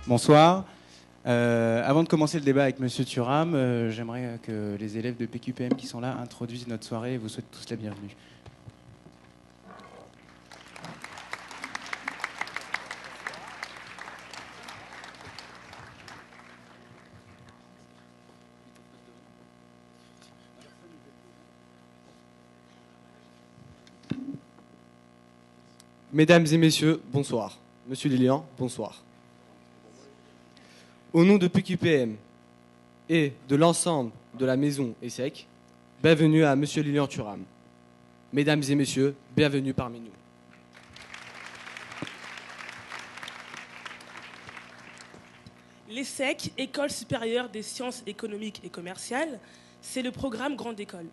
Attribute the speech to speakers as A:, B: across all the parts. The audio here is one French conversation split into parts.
A: Bonsoir. Avant de commencer le débat avec Monsieur Thuram, j'aimerais que les élèves de PQPM qui sont là introduisent notre soirée et vous souhaite tous la bienvenue.
B: Mesdames et messieurs, bonsoir. Monsieur Lilian, bonsoir. Au nom de PQPM et de l'ensemble de la maison ESSEC, bienvenue à Monsieur Lilian Thuram. Mesdames et messieurs, bienvenue parmi nous.
C: L'ESSEC, École supérieure des sciences économiques et commerciales, c'est le programme Grande École.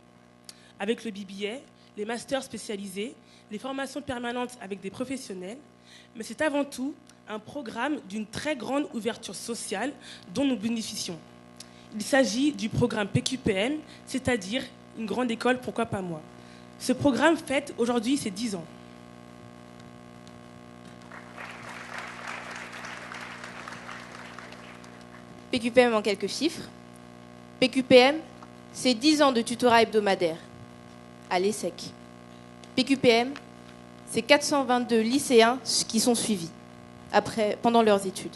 C: Avec le BBA, les masters spécialisés, les formations permanentes avec des professionnels, mais c'est avant tout un programme d'une très grande ouverture sociale dont nous bénéficions. Il s'agit du programme PQPM, c'est-à-dire une grande école, pourquoi pas moi. Ce programme fête aujourd'hui ses 10 ans.
D: PQPM en quelques chiffres. PQPM, c'est 10 ans de tutorat hebdomadaire à l'ESSEC. PQPM, c'est 422 lycéens qui sont suivis pendant leurs études.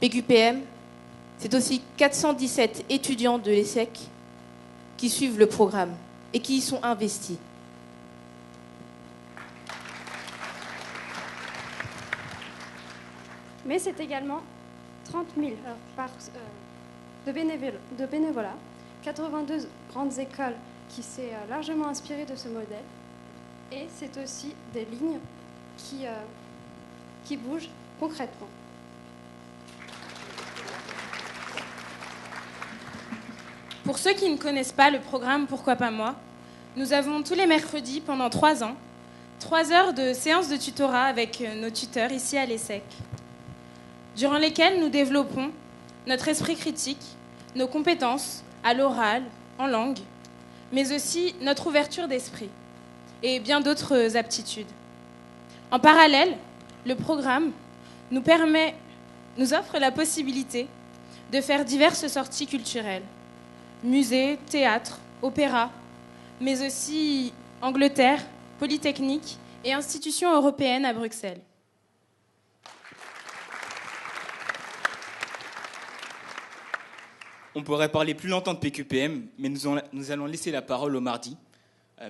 D: PQPM, c'est aussi 417 étudiants de l'ESSEC qui suivent le programme et qui y sont investis.
E: Mais c'est également 30 000 de bénévolat, 82 grandes écoles qui s'est largement inspirées de ce modèle, et c'est aussi des lignes qui bougent concrètement.
F: Pour ceux qui ne connaissent pas le programme Pourquoi pas moi, nous avons tous les mercredis pendant 3 ans, 3 heures de séances de tutorat avec nos tuteurs ici à l'ESSEC, durant lesquelles nous développons notre esprit critique, nos compétences à l'oral, en langue, mais aussi notre ouverture d'esprit et bien d'autres aptitudes. En parallèle, le programme nous offre la possibilité de faire diverses sorties culturelles, musées, théâtre, opéra, mais aussi Angleterre, Polytechnique et institutions européennes à Bruxelles.
G: On pourrait parler plus longtemps de PQPM, mais nous allons laisser la parole au mardi.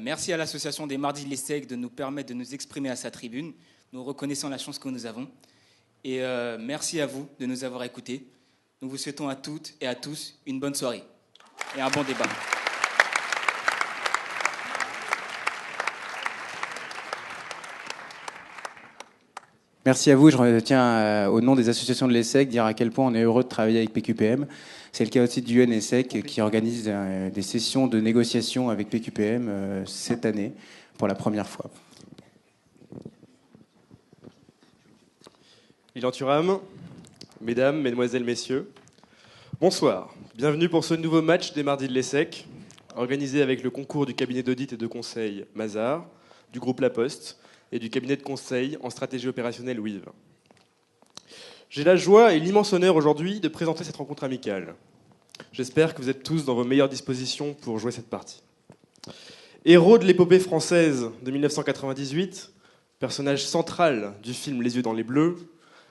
G: Merci à l'association des Mardis de l'ESSEC de nous permettre de nous exprimer à sa tribune. Nous reconnaissons la chance que nous avons. Et merci à vous de nous avoir écoutés. Nous vous souhaitons à toutes et à tous une bonne soirée et un bon débat.
A: Merci à vous. Je tiens, au nom des associations de l'ESSEC, dire à quel point on est heureux de travailler avec PQPM. C'est le cas aussi du UNESSEC qui organise des sessions de négociation avec PQPM cette année pour la première fois.
H: Lilian Thuram, mesdames, mesdemoiselles, messieurs, bonsoir. Bienvenue pour ce nouveau match des Mardis de l'ESSEC, organisé avec le concours du cabinet d'audit et de conseil Mazars, du groupe La Poste et du cabinet de conseil en stratégie opérationnelle WIV. J'ai la joie et l'immense honneur aujourd'hui de présenter cette rencontre amicale. J'espère que vous êtes tous dans vos meilleures dispositions pour jouer cette partie. Héros de l'épopée française de 1998, personnage central du film Les yeux dans les bleus,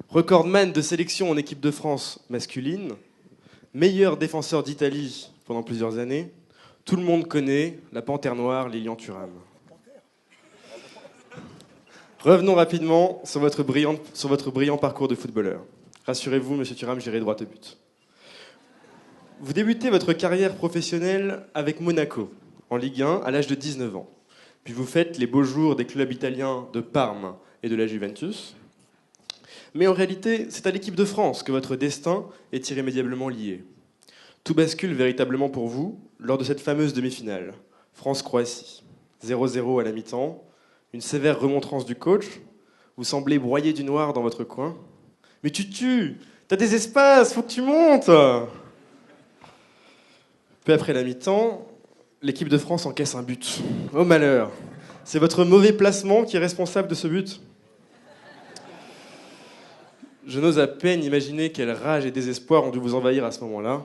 H: recordman de sélection en équipe de France masculine, meilleur défenseur d'Italie pendant plusieurs années, tout le monde connaît la panthère noire Lilian Thuram. Revenons rapidement sur votre brillant parcours de footballeur. Rassurez-vous, monsieur Thuram, j'irai droit au but. Vous débutez votre carrière professionnelle avec Monaco, en Ligue 1, à l'âge de 19 ans. Puis vous faites les beaux jours des clubs italiens de Parme et de la Juventus. Mais en réalité, c'est à l'équipe de France que votre destin est irrémédiablement lié. Tout bascule véritablement pour vous lors de cette fameuse demi-finale. France-Croatie. 0-0 à la mi-temps. Une sévère remontrance du coach. Vous semblez broyer du noir dans votre coin. Mais tu t'as des espaces, faut que tu montes. Peu après la mi-temps, l'équipe de France encaisse un but. Oh malheur, c'est votre mauvais placement qui est responsable de ce but. Je n'ose à peine imaginer quelle rage et désespoir ont dû vous envahir à ce moment-là.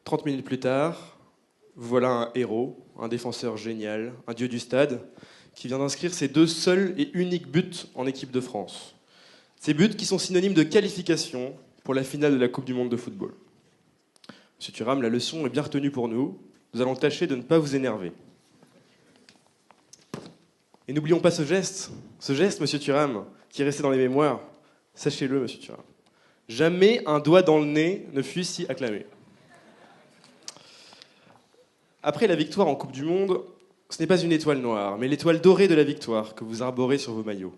H: 30 minutes plus tard, vous voilà un héros, un défenseur génial, un dieu du stade, qui vient d'inscrire ses 2 seuls et uniques buts en équipe de France. Ces buts qui sont synonymes de qualification pour la finale de la Coupe du Monde de football. Monsieur Thuram, la leçon est bien retenue pour nous. Nous allons tâcher de ne pas vous énerver. Et n'oublions pas ce geste, monsieur Thuram, qui est resté dans les mémoires. Sachez-le, monsieur Thuram. Jamais un doigt dans le nez ne fut si acclamé. Après la victoire en Coupe du Monde, ce n'est pas une étoile noire, mais l'étoile dorée de la victoire que vous arborez sur vos maillots.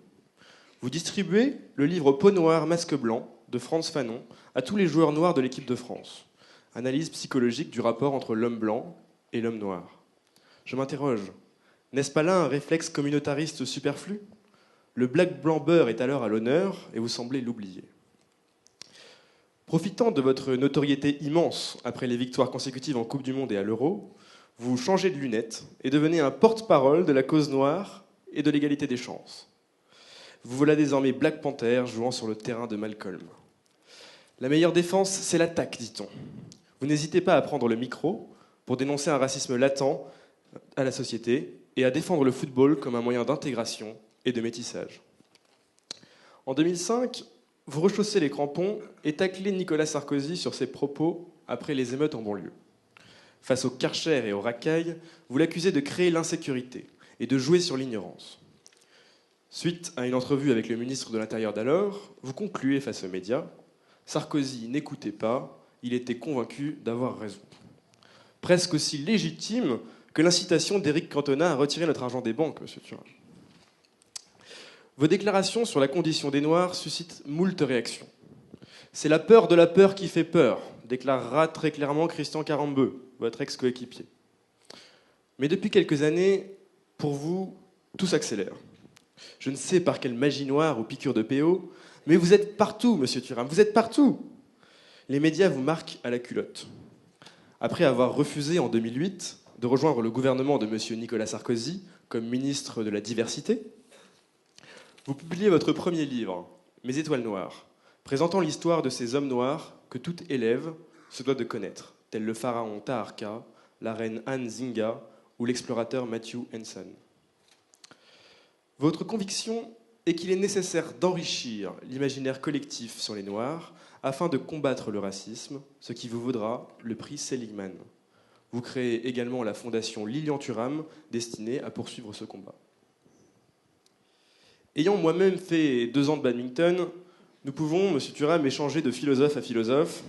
H: Vous distribuez le livre Peau noire, masque blanc de Frantz Fanon à tous les joueurs noirs de l'équipe de France. Analyse psychologique du rapport entre l'homme blanc et l'homme noir. Je m'interroge, n'est-ce pas là un réflexe communautariste superflu ? Le black blanc beurre est alors à l'honneur et vous semblez l'oublier. Profitant de votre notoriété immense après les victoires consécutives en Coupe du Monde et à l'Euro, vous changez de lunettes et devenez un porte-parole de la cause noire et de l'égalité des chances. Vous voilà désormais Black Panther jouant sur le terrain de Malcolm. La meilleure défense, c'est l'attaque, dit-on. Vous n'hésitez pas à prendre le micro pour dénoncer un racisme latent à la société et à défendre le football comme un moyen d'intégration et de métissage. En 2005, vous rechaussez les crampons et taclez Nicolas Sarkozy sur ses propos après les émeutes en banlieue. Face au Karcher et aux racailles, vous l'accusez de créer l'insécurité et de jouer sur l'ignorance. Suite à une entrevue avec le ministre de l'Intérieur d'alors, vous concluez face aux médias « Sarkozy n'écoutait pas, il était convaincu d'avoir raison ». Presque aussi légitime que l'incitation d'Éric Cantona à retirer notre argent des banques, monsieur Thuram. Vos déclarations sur la condition des Noirs suscitent moult réactions. C'est la peur de la peur qui fait peur, déclarera très clairement Christian Carambeu, votre ex-coéquipier. Mais depuis quelques années, pour vous, tout s'accélère. Je ne sais par quelle magie noire ou piqûre de PO, mais vous êtes partout, monsieur Thuram, vous êtes partout. Les médias vous marquent à la culotte. Après avoir refusé en 2008 de rejoindre le gouvernement de monsieur Nicolas Sarkozy comme ministre de la Diversité, vous publiez votre premier livre, Mes étoiles noires, présentant l'histoire de ces hommes noirs que tout élève se doit de connaître, tels le pharaon Taharqa, la reine Anne Zinga ou l'explorateur Matthew Henson. Votre conviction est qu'il est nécessaire d'enrichir l'imaginaire collectif sur les Noirs afin de combattre le racisme, ce qui vous vaudra le prix Seligman. Vous créez également la fondation Lilian Thuram, destinée à poursuivre ce combat. Ayant moi-même fait 2 ans de badminton, nous pouvons, monsieur Thuram, échanger de philosophe à philosophe.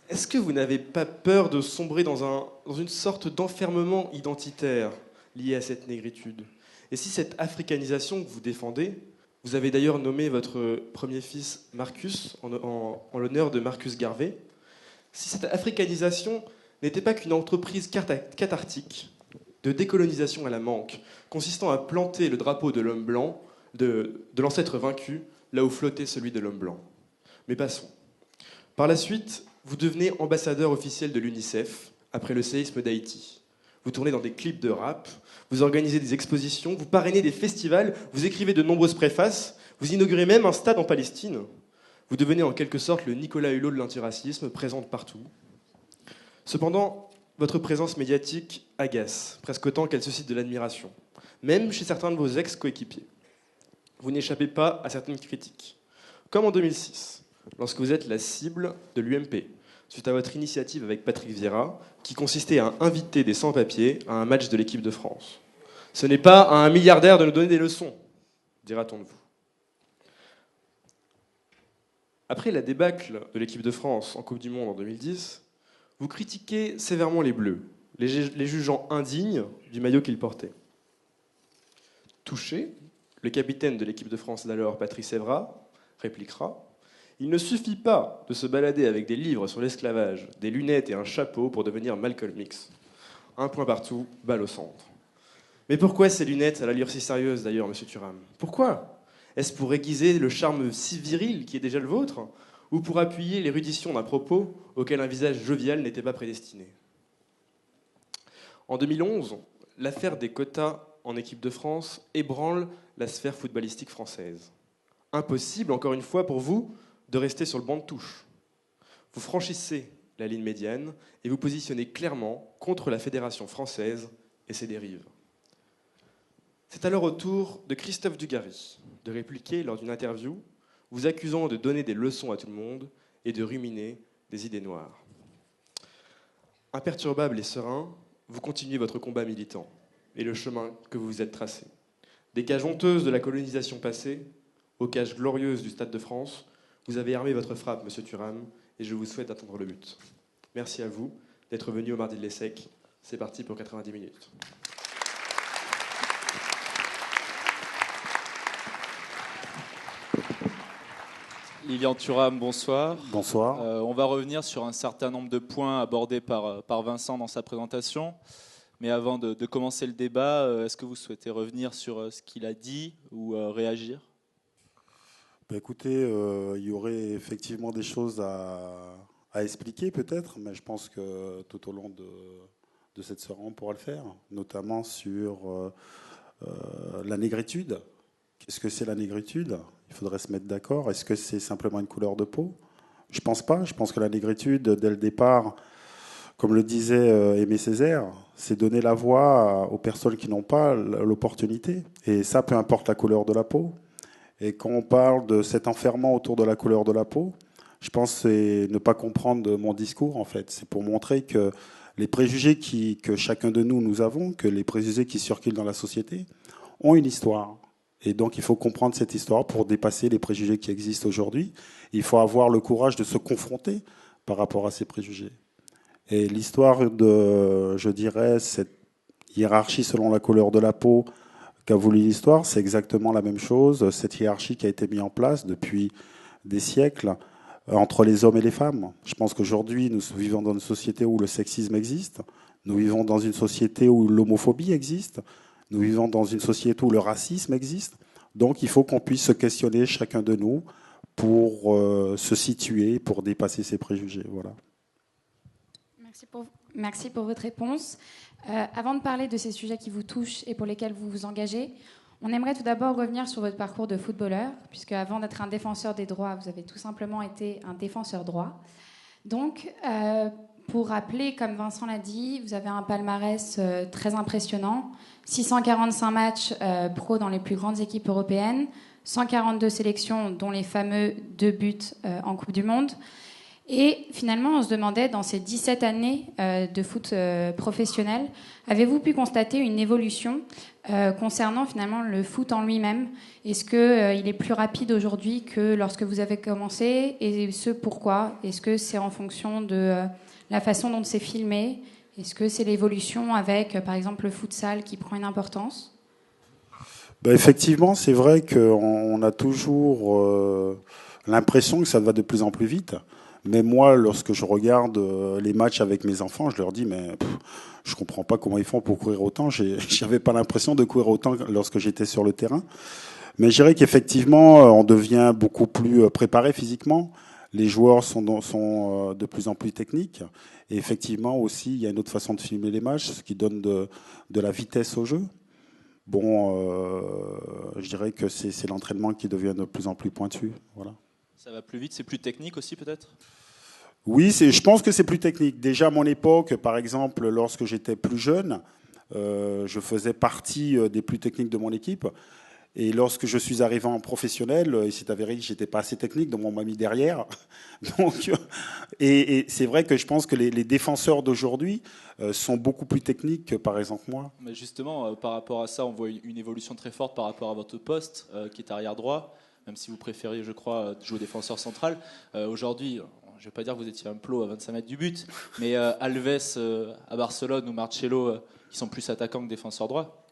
H: Est-ce que vous n'avez pas peur de sombrer dans une sorte d'enfermement identitaire lié à cette négritude? Et si cette africanisation que vous défendez, vous avez d'ailleurs nommé votre premier fils Marcus en l'honneur de Marcus Garvey, si cette africanisation n'était pas qu'une entreprise cathartique de décolonisation à la manque, consistant à planter le drapeau de l'homme blanc, de l'ancêtre vaincu, là où flottait celui de l'homme blanc. Mais passons. Par la suite, vous devenez ambassadeur officiel de l'UNICEF après le séisme d'Haïti. Vous tournez dans des clips de rap, vous organisez des expositions, vous parrainez des festivals, vous écrivez de nombreuses préfaces, vous inaugurez même un stade en Palestine. Vous devenez en quelque sorte le Nicolas Hulot de l'antiracisme, présente partout. Cependant, votre présence médiatique agace, presque autant qu'elle suscite de l'admiration, même chez certains de vos ex-coéquipiers. Vous n'échappez pas à certaines critiques. Comme en 2006, lorsque vous êtes la cible de l'UMP, suite à votre initiative avec Patrick Vieira, qui consistait à inviter des sans-papiers à un match de l'équipe de France. Ce n'est pas à un milliardaire de nous donner des leçons, dira-t-on de vous. Après la débâcle de l'équipe de France en Coupe du Monde en 2010, vous critiquez sévèrement les Bleus, les jugeant indignes du maillot qu'ils portaient. Touché, le capitaine de l'équipe de France d'alors, Patrice Evra, répliquera: il ne suffit pas de se balader avec des livres sur l'esclavage, des lunettes et un chapeau pour devenir Malcolm X. Un point partout, balle au centre. Mais pourquoi ces lunettes à l'allure si sérieuse d'ailleurs, monsieur Thuram? Pourquoi? Est-ce pour aiguiser le charme si viril qui est déjà le vôtre, ou pour appuyer l'érudition d'un propos auquel un visage jovial n'était pas prédestiné? En 2011, l'affaire des quotas en équipe de France ébranle la sphère footballistique française. Impossible, encore une fois, pour vous, de rester sur le banc de touche. Vous franchissez la ligne médiane et vous positionnez clairement contre la Fédération française et ses dérives. C'est alors au tour de Christophe Dugarry de répliquer lors d'une interview, vous accusant de donner des leçons à tout le monde et de ruminer des idées noires. Imperturbable et serein, vous continuez votre combat militant et le chemin que vous vous êtes tracé. Des cages honteuses de la colonisation passée aux cages glorieuses du Stade de France, vous avez armé votre frappe, Monsieur Thuram, et je vous souhaite d'atteindre le but. Merci à vous d'être venu au Mardi de l'ESSEC. C'est parti pour 90 minutes.
I: Lilian Thuram, bonsoir.
J: Bonsoir.
I: On va revenir sur un certain nombre de points abordés par Vincent dans sa présentation. Mais avant de commencer le débat, est-ce que vous souhaitez revenir sur ce qu'il a dit ou réagir ?
J: Écoutez, il y aurait effectivement des choses à expliquer peut-être, mais je pense que tout au long de cette soirée, on pourra le faire, notamment sur la négritude. Qu'est-ce que c'est la négritude ? Il faudrait se mettre d'accord. Est-ce que c'est simplement une couleur de peau ? Je pense pas. Je pense que la négritude, dès le départ, comme le disait Aimé Césaire, c'est donner la voix aux personnes qui n'ont pas l'opportunité. Et ça, peu importe la couleur de la peau. Et quand on parle de cet enfermement autour de la couleur de la peau, je pense que c'est ne pas comprendre mon discours, en fait. C'est pour montrer que les préjugés que chacun de nous avons, que les préjugés qui circulent dans la société, ont une histoire. Et donc, il faut comprendre cette histoire pour dépasser les préjugés qui existent aujourd'hui. Il faut avoir le courage de se confronter par rapport à ces préjugés. Et l'histoire de, je dirais, cette hiérarchie selon la couleur de la peau qu'a voulu l'histoire, c'est exactement la même chose. Cette hiérarchie qui a été mise en place depuis des siècles entre les hommes et les femmes. Je pense qu'aujourd'hui, nous vivons dans une société où le sexisme existe. Nous vivons dans une société où l'homophobie existe. Nous vivons dans une société où le racisme existe. Donc, il faut qu'on puisse se questionner, chacun de nous, pour se situer, pour dépasser ces préjugés. Voilà.
K: Merci pour votre réponse. Avant de parler de ces sujets qui vous touchent et pour lesquels vous vous engagez, on aimerait tout d'abord revenir sur votre parcours de footballeur, puisque avant d'être un défenseur des droits, vous avez tout simplement été un défenseur droit. Donc, pour rappeler, comme Vincent l'a dit, vous avez un palmarès très impressionnant, 645 matchs pro dans les plus grandes équipes européennes, 142 sélections, dont les fameux 2 buts en Coupe du Monde. Et finalement, on se demandait, dans ces 17 années de foot professionnel, avez-vous pu constater une évolution concernant finalement le foot en lui-même ? Est-ce qu'il est plus rapide aujourd'hui que lorsque vous avez commencé ? Et ce, pourquoi ? Est-ce que c'est en fonction de la façon dont c'est filmé ? Est-ce que c'est l'évolution avec, par exemple, le futsal qui prend une importance ?
J: Effectivement, c'est vrai qu'on a toujours l'impression que ça va de plus en plus vite. Mais moi, lorsque je regarde les matchs avec mes enfants, je leur dis, mais je comprends pas comment ils font pour courir autant. J'avais pas l'impression de courir autant lorsque j'étais sur le terrain. Mais je dirais qu'effectivement, on devient beaucoup plus préparé physiquement. Les joueurs sont de plus en plus techniques. Et effectivement aussi, il y a une autre façon de filmer les matchs, ce qui donne de la vitesse au jeu. Je dirais que c'est l'entraînement qui devient de plus en plus pointu. Voilà.
I: Ça va plus vite, c'est plus technique aussi peut-être ?
J: Oui, je pense que c'est plus technique. Déjà à mon époque, par exemple, lorsque j'étais plus jeune, je faisais partie des plus techniques de mon équipe. Et lorsque je suis arrivé en professionnel, il s'est avéré que j'étais pas assez technique, donc on m'a mis derrière. Donc, et c'est vrai que je pense que les défenseurs d'aujourd'hui sont beaucoup plus techniques que par exemple moi.
I: Mais justement, par rapport à ça, on voit une évolution très forte par rapport à votre poste, qui est arrière droit. Même si vous préfériez, je crois, jouer défenseur central. Aujourd'hui, je ne vais pas dire que vous étiez un plot à 25 mètres du but, mais Alves à Barcelone ou Marcelo, qui sont plus attaquants que défenseurs droits.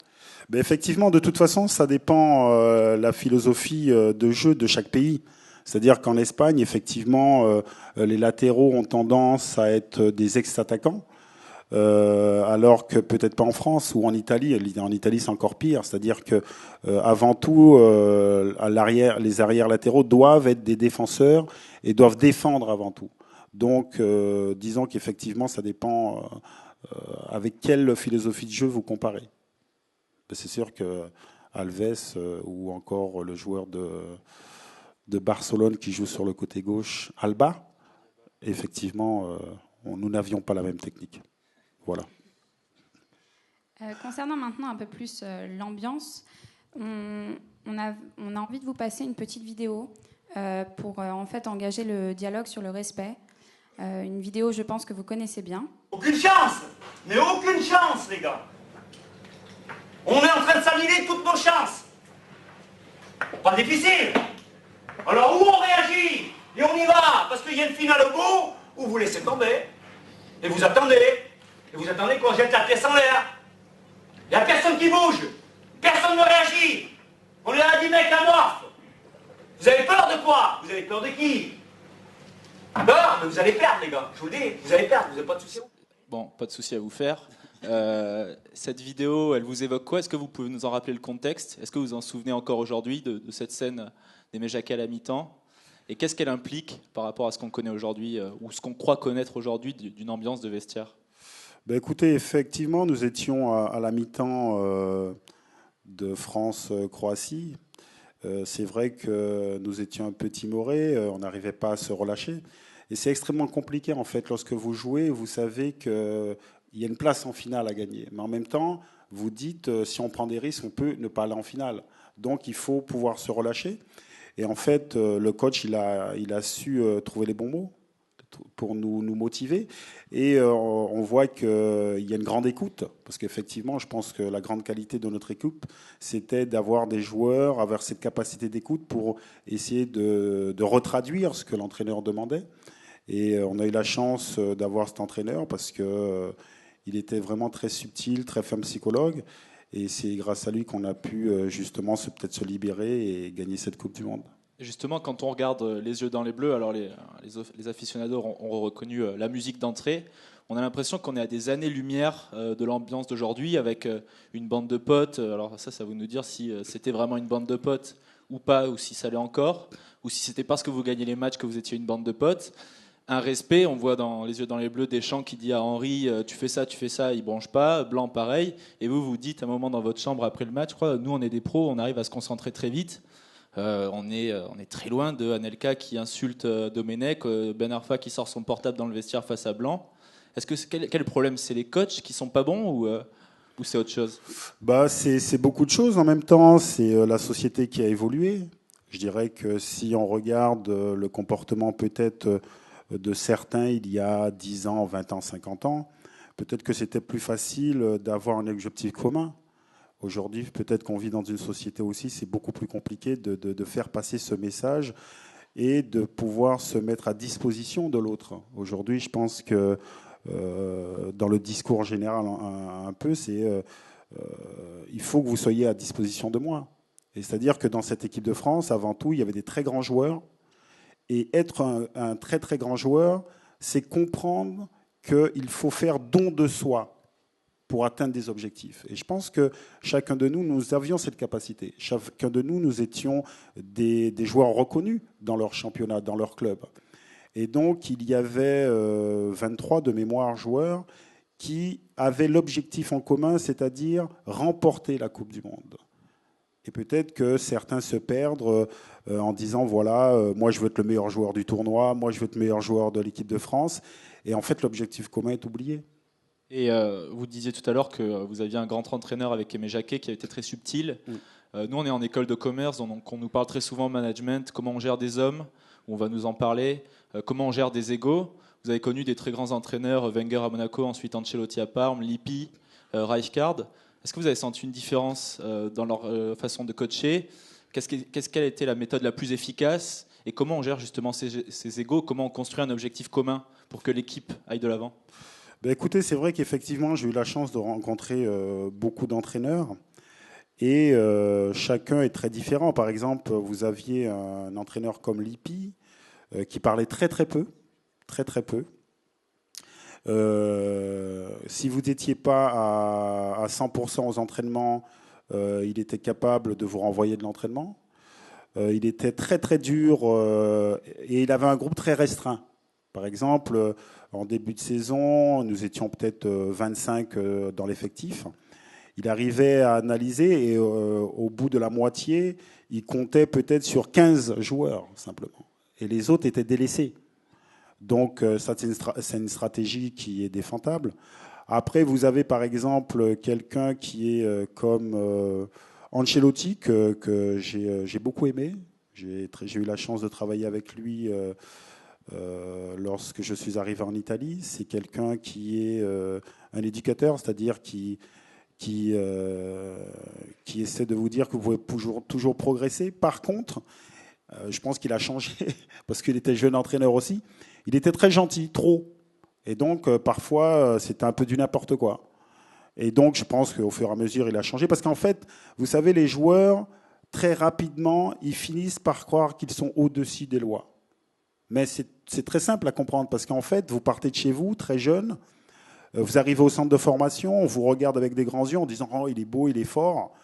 J: Effectivement, de toute façon, ça dépend la philosophie de jeu de chaque pays. C'est-à-dire qu'en Espagne, effectivement, les latéraux ont tendance à être des ex-attaquants. Alors que peut-être pas en France ou en Italie. En Italie, c'est encore pire. C'est-à-dire que avant tout, à l'arrière, les arrières latéraux doivent être des défenseurs et doivent défendre avant tout. Donc, disons qu'effectivement, ça dépend avec quelle philosophie de jeu vous comparez. c'est sûr que Alves ou encore le joueur de Barcelone qui joue sur le côté gauche, Alba, effectivement, nous n'avions pas la même technique. Voilà.
K: Concernant maintenant un peu plus l'ambiance, on a envie de vous passer une petite vidéo pour en fait engager le dialogue sur le respect. Une vidéo, je pense que vous connaissez bien.
L: Aucune chance, mais aucune chance, les gars. On est en train de s'annuler toutes nos chances. Pas difficile. Alors où on réagit et on y va, parce qu'il y a une finale au bout, ou vous laissez tomber et vous attendez. Et vous attendez qu'on jette la pièce en l'air. Il n'y a personne qui bouge. Personne ne réagit. On est là 10 mecs amorphes. Vous avez peur de quoi? Vous avez peur de qui? Peur? Mais vous allez perdre, les gars. Je vous le dis, vous allez perdre. Vous n'avez pas de soucis.
I: Bon, pas de souci à vous faire. Cette vidéo, elle vous évoque quoi? Est-ce que vous pouvez nous en rappeler le contexte? Est-ce que vous en souvenez encore aujourd'hui de cette scène d'Aimé Jacquet à la mi-temps? Et qu'est-ce qu'elle implique par rapport à ce qu'on connaît aujourd'hui, ou ce qu'on croit connaître aujourd'hui d'une ambiance de vestiaire?
J: Ben écoutez, effectivement, nous étions à la mi-temps de France-Croatie. C'est vrai que nous étions un peu timorés, on n'arrivait pas à se relâcher. Et c'est extrêmement compliqué, en fait, lorsque vous jouez, vous savez qu'il y a une place en finale à gagner. Mais en même temps, vous dites, si on prend des risques, on peut ne pas aller en finale. Donc, il faut pouvoir se relâcher. Et en fait, le coach, il a su trouver les bons mots pour nous motiver. Et on voit qu'il y a une grande écoute, parce qu'effectivement, je pense que la grande qualité de notre équipe, c'était d'avoir des joueurs, avoir cette capacité d'écoute pour essayer de retraduire ce que l'entraîneur demandait. Et on a eu la chance d'avoir cet entraîneur, parce qu'il était vraiment très subtil, très fin psychologue. Et c'est grâce à lui qu'on a pu justement peut-être se libérer et gagner cette Coupe du Monde.
I: Justement, quand on regarde Les yeux dans les bleus, alors les aficionados ont reconnu la musique d'entrée. On a l'impression qu'on est à des années-lumière de l'ambiance d'aujourd'hui, avec une bande de potes. Alors ça va nous dire si c'était vraiment une bande de potes ou pas, ou si ça l'est encore, ou si c'était parce que vous gagnez les matchs que vous étiez une bande de potes. Un respect, on voit dans Les yeux dans les bleus Deschamps qui dit à Henry tu fais ça, il bronche pas, Blanc pareil, et vous dites à un moment dans votre chambre après le match, je crois, nous on est des pros, on arrive à se concentrer très vite. On est très loin de Anelka qui insulte Domenech, Ben Arfa qui sort son portable dans le vestiaire face à Blanc. Quel est le problème? C'est les coachs qui sont pas bons ou c'est autre chose?
J: C'est beaucoup de choses en même temps. C'est la société qui a évolué. Je dirais que si on regarde le comportement peut-être de certains il y a 10 ans, 20 ans, 50 ans, peut-être que c'était plus facile d'avoir un objectif commun. Aujourd'hui, peut-être qu'on vit dans une société aussi, c'est beaucoup plus compliqué de faire passer ce message et de pouvoir se mettre à disposition de l'autre. Aujourd'hui, je pense que dans le discours général un peu, c'est il faut que vous soyez à disposition de moi. Et c'est-à-dire que dans cette équipe de France, avant tout, il y avait des très grands joueurs. Et être un très très grand joueur, c'est comprendre qu'il faut faire don de soi pour atteindre des objectifs. Et je pense que chacun de nous, nous avions cette capacité. Chacun de nous, nous étions des joueurs reconnus dans leur championnat, dans leur club. Et donc, il y avait 23 de mémoire joueurs qui avaient l'objectif en commun, c'est-à-dire remporter la Coupe du Monde. Et peut-être que certains se perdent en disant, voilà, moi je veux être le meilleur joueur du tournoi, moi je veux être le meilleur joueur de l'équipe de France. Et en fait, l'objectif commun est oublié.
I: Et vous disiez tout à l'heure que vous aviez un grand entraîneur avec Aimé Jacquet qui a été très subtil. Nous, on est en école de commerce, donc on nous parle très souvent management, comment on gère des hommes, on va nous en parler, comment on gère des égos. Vous avez connu des très grands entraîneurs, Wenger à Monaco, ensuite Ancelotti à Parme, Lippi, Rijkaard. Est-ce que vous avez senti une différence dans leur façon de coacher? Quelle a été la méthode la plus efficace? Et comment on gère justement ces égos? Comment on construit un objectif commun pour que l'équipe aille de l'avant?
J: Écoutez, c'est vrai qu'effectivement, j'ai eu la chance de rencontrer beaucoup d'entraîneurs. Et chacun est très différent. Par exemple, vous aviez un entraîneur comme Lippi qui parlait très très peu. Très très peu. Si vous n'étiez pas à 100% aux entraînements, il était capable de vous renvoyer de l'entraînement. Il était très très dur et il avait un groupe très restreint. Par exemple, en début de saison, nous étions peut-être 25 dans l'effectif. il arrivait à analyser et au bout de la moitié, il comptait peut-être sur 15 joueurs simplement. Et les autres étaient délaissés. Donc ça, c'est une stratégie qui est défendable. Après, vous avez par exemple quelqu'un qui est comme Ancelotti, que j'ai beaucoup aimé. J'ai eu la chance de travailler avec lui lorsque je suis arrivé en Italie. C'est quelqu'un qui est un éducateur, c'est-à-dire qui essaie de vous dire que vous pouvez toujours progresser. Par contre, je pense qu'il a changé, parce qu'il était jeune entraîneur aussi. Il était très gentil, trop. Et donc, parfois, c'était un peu du n'importe quoi. Et donc, je pense qu'au fur et à mesure, il a changé. Parce qu'en fait, vous savez, les joueurs, très rapidement, ils finissent par croire qu'ils sont au-dessus des lois. Mais c'est très simple à comprendre, parce qu'en fait, vous partez de chez vous, très jeune, vous arrivez au centre de formation, on vous regarde avec des grands yeux en disant « Oh, il est beau, il est fort »,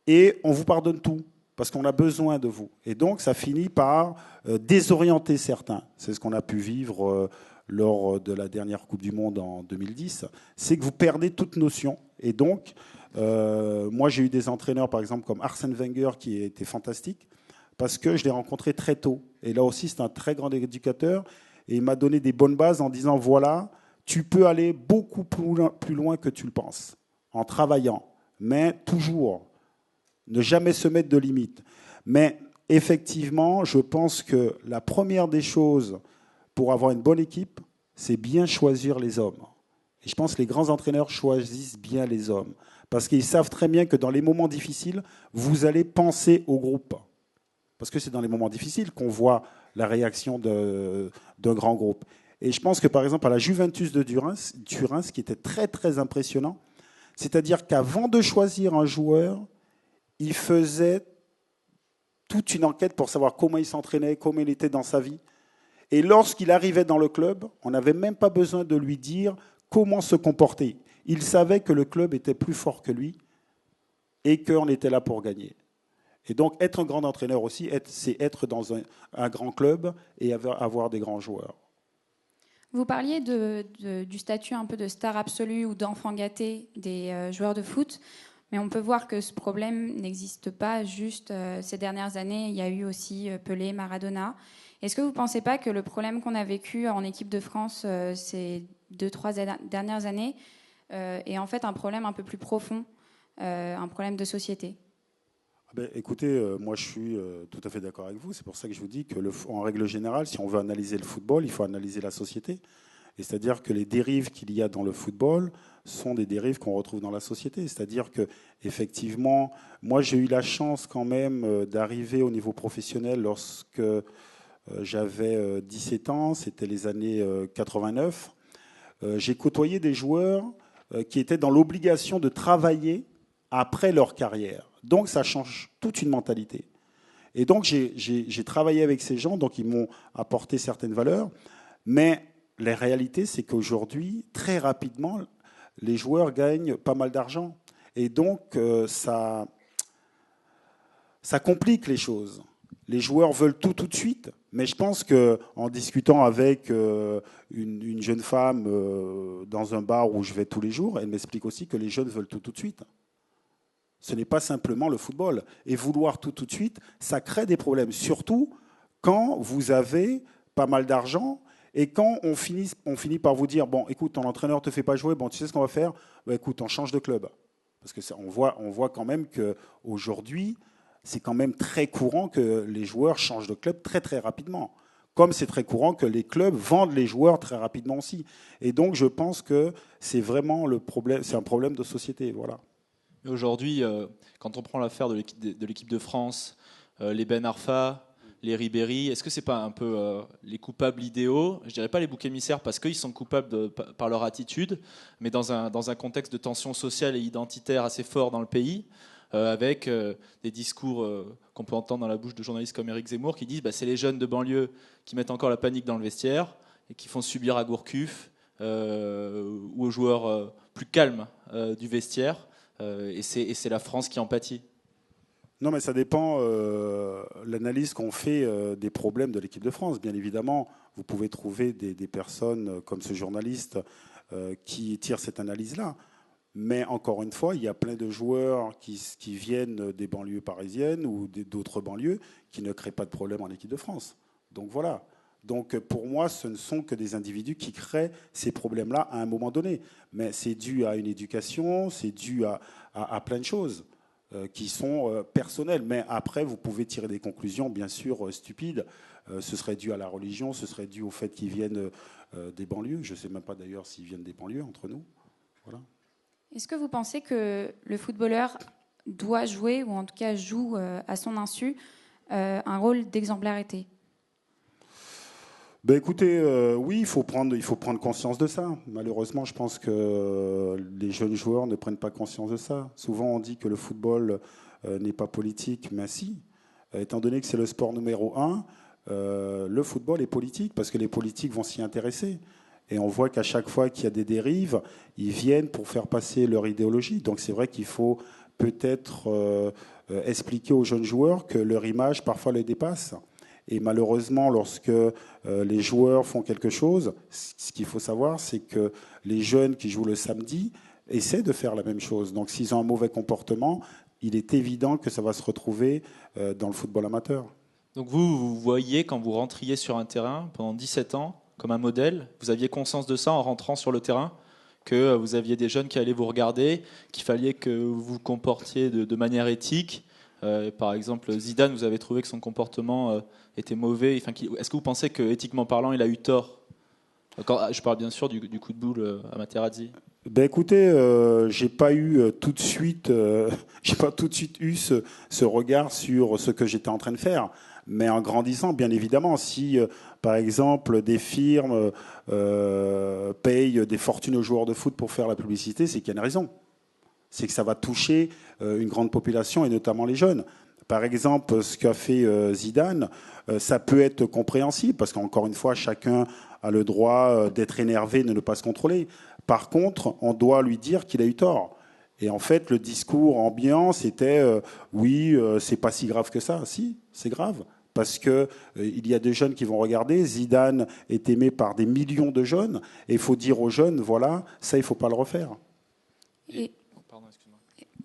J: et on vous pardonne tout, parce qu'on a besoin de vous. Et donc, ça finit par désorienter certains. C'est ce qu'on a pu vivre lors de la dernière Coupe du Monde en 2010. C'est que vous perdez toute notion. Et donc, moi, j'ai eu des entraîneurs, par exemple, comme Arsène Wenger, qui était fantastique, parce que je l'ai rencontré très tôt. Et là aussi, c'est un très grand éducateur. Et il m'a donné des bonnes bases en disant, voilà, tu peux aller beaucoup plus loin que tu le penses, en travaillant. Mais toujours, ne jamais se mettre de limites. Mais effectivement, je pense que la première des choses pour avoir une bonne équipe, c'est bien choisir les hommes. Et je pense que les grands entraîneurs choisissent bien les hommes. Parce qu'ils savent très bien que dans les moments difficiles, vous allez penser au groupe. Parce que c'est dans les moments difficiles qu'on voit la réaction d'un grand groupe. Et je pense que, par exemple, à la Juventus de Turin, ce qui était très, très impressionnant, c'est-à-dire qu'avant de choisir un joueur, il faisait toute une enquête pour savoir comment il s'entraînait, comment il était dans sa vie. Et lorsqu'il arrivait dans le club, on n'avait même pas besoin de lui dire comment se comporter. Il savait que le club était plus fort que lui et qu'on était là pour gagner. Et donc, être un grand entraîneur aussi, c'est être dans un grand club et avoir des grands joueurs.
K: Vous parliez du statut un peu de star absolue ou d'enfant gâté des joueurs de foot, mais on peut voir que ce problème n'existe pas juste ces dernières années. Il y a eu aussi Pelé, Maradona. Est-ce que vous ne pensez pas que le problème qu'on a vécu en équipe de France ces 2-3 dernières années est en fait un problème un peu plus profond, un problème de société ?
J: Écoutez, moi je suis tout à fait d'accord avec vous. C'est pour ça que je vous dis qu'en règle générale, si on veut analyser le football, il faut analyser la société. Et c'est-à-dire que les dérives qu'il y a dans le football sont des dérives qu'on retrouve dans la société. C'est-à-dire que, effectivement, moi j'ai eu la chance quand même d'arriver au niveau professionnel lorsque j'avais 17 ans, c'était les années 89. J'ai côtoyé des joueurs qui étaient dans l'obligation de travailler après leur carrière. Donc ça change toute une mentalité. Et donc j'ai travaillé avec ces gens, donc ils m'ont apporté certaines valeurs, mais la réalité c'est qu'aujourd'hui, très rapidement, les joueurs gagnent pas mal d'argent. Et donc ça complique les choses. Les joueurs veulent tout de suite, mais je pense qu'en discutant avec une jeune femme dans un bar où je vais tous les jours, elle m'explique aussi que les jeunes veulent tout de suite. Ce n'est pas simplement le football. Et vouloir tout de suite, ça crée des problèmes. Surtout quand vous avez pas mal d'argent et quand on finit par vous dire, bon, écoute, ton entraîneur ne te fait pas jouer, bon, tu sais ce qu'on va faire ? Écoute, on change de club. Parce que on voit quand même qu'aujourd'hui, c'est quand même très courant que les joueurs changent de club très, très rapidement. Comme c'est très courant que les clubs vendent les joueurs très rapidement aussi. Et donc, je pense que c'est vraiment c'est un problème de société. Voilà.
I: Aujourd'hui, quand on prend l'affaire de l'équipe de France, les Ben Arfa, les Ribéry, est-ce que ce n'est pas un peu les coupables idéaux ? Je ne dirais pas les boucs émissaires parce qu'ils sont coupables par leur attitude, mais dans un contexte de tension sociale et identitaire assez fort dans le pays, avec des discours qu'on peut entendre dans la bouche de journalistes comme Éric Zemmour qui disent c'est les jeunes de banlieue qui mettent encore la panique dans le vestiaire et qui font subir à Gourcuff ou aux joueurs plus calmes du vestiaire. Et c'est la France qui en pâtit.
J: Non, mais ça dépend l'analyse qu'on fait des problèmes de l'équipe de France. Bien évidemment, vous pouvez trouver des personnes comme ce journaliste qui tire cette analyse-là. Mais encore une fois, il y a plein de joueurs qui viennent des banlieues parisiennes ou d'autres banlieues qui ne créent pas de problème en équipe de France. Donc voilà. Donc pour moi, ce ne sont que des individus qui créent ces problèmes-là à un moment donné. Mais c'est dû à une éducation, c'est dû à plein de choses qui sont personnelles. Mais après, vous pouvez tirer des conclusions, bien sûr, stupides. Ce serait dû à la religion, ce serait dû au fait qu'ils viennent des banlieues. Je ne sais même pas d'ailleurs s'ils viennent des banlieues entre nous. Voilà.
K: Est-ce que vous pensez que le footballeur doit jouer, ou en tout cas joue à son insu, un rôle d'exemplarité ?
J: Ben écoutez, oui, il faut prendre conscience de ça. Malheureusement, je pense que les jeunes joueurs ne prennent pas conscience de ça. Souvent, on dit que le football n'est pas politique, mais si. Étant donné que c'est le sport numéro 1, le football est politique, parce que les politiques vont s'y intéresser. Et on voit qu'à chaque fois qu'il y a des dérives, ils viennent pour faire passer leur idéologie. Donc c'est vrai qu'il faut peut-être expliquer aux jeunes joueurs que leur image parfois les dépasse. Et malheureusement, lorsque les joueurs font quelque chose, ce qu'il faut savoir, c'est que les jeunes qui jouent le samedi essaient de faire la même chose. Donc s'ils ont un mauvais comportement, il est évident que ça va se retrouver dans le football amateur.
I: Donc vous voyez, quand vous rentriez sur un terrain pendant 17 ans, comme un modèle, vous aviez conscience de ça en rentrant sur le terrain, que vous aviez des jeunes qui allaient vous regarder, qu'il fallait que vous vous comportiez de manière éthique. Par exemple, Zidane, vous avez trouvé que son comportement était mauvais. Enfin, est-ce que vous pensez qu'éthiquement parlant, il a eu tort ? Je parle bien sûr du coup de boule à Materazzi.
J: Ben écoutez, j'ai pas tout de suite eu ce regard sur ce que j'étais en train de faire. Mais en grandissant, bien évidemment, si par exemple des firmes payent des fortunes aux joueurs de foot pour faire la publicité, c'est qu'il y a une raison. C'est que ça va toucher une grande population et notamment les jeunes. Par exemple, ce qu'a fait Zidane, ça peut être compréhensible parce qu'encore une fois, chacun a le droit d'être énervé, de ne pas se contrôler. Par contre, on doit lui dire qu'il a eu tort. Et en fait, le discours ambiant, c'était oui, c'est pas si grave que ça. Si, c'est grave. Parce que il y a des jeunes qui vont regarder. Zidane est aimé par des millions de jeunes. Et il faut dire aux jeunes, voilà, ça, il ne faut pas le refaire.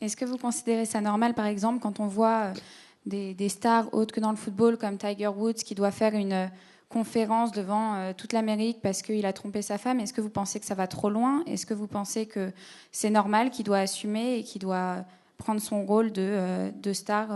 K: Est-ce que vous considérez ça normal, par exemple, quand on voit des stars autres que dans le football, comme Tiger Woods, qui doit faire une conférence devant toute l'Amérique parce qu'il a trompé sa femme? Est-ce que vous pensez que ça va trop loin? Est-ce que vous pensez que c'est normal, qu'il doit assumer et qu'il doit prendre son rôle de star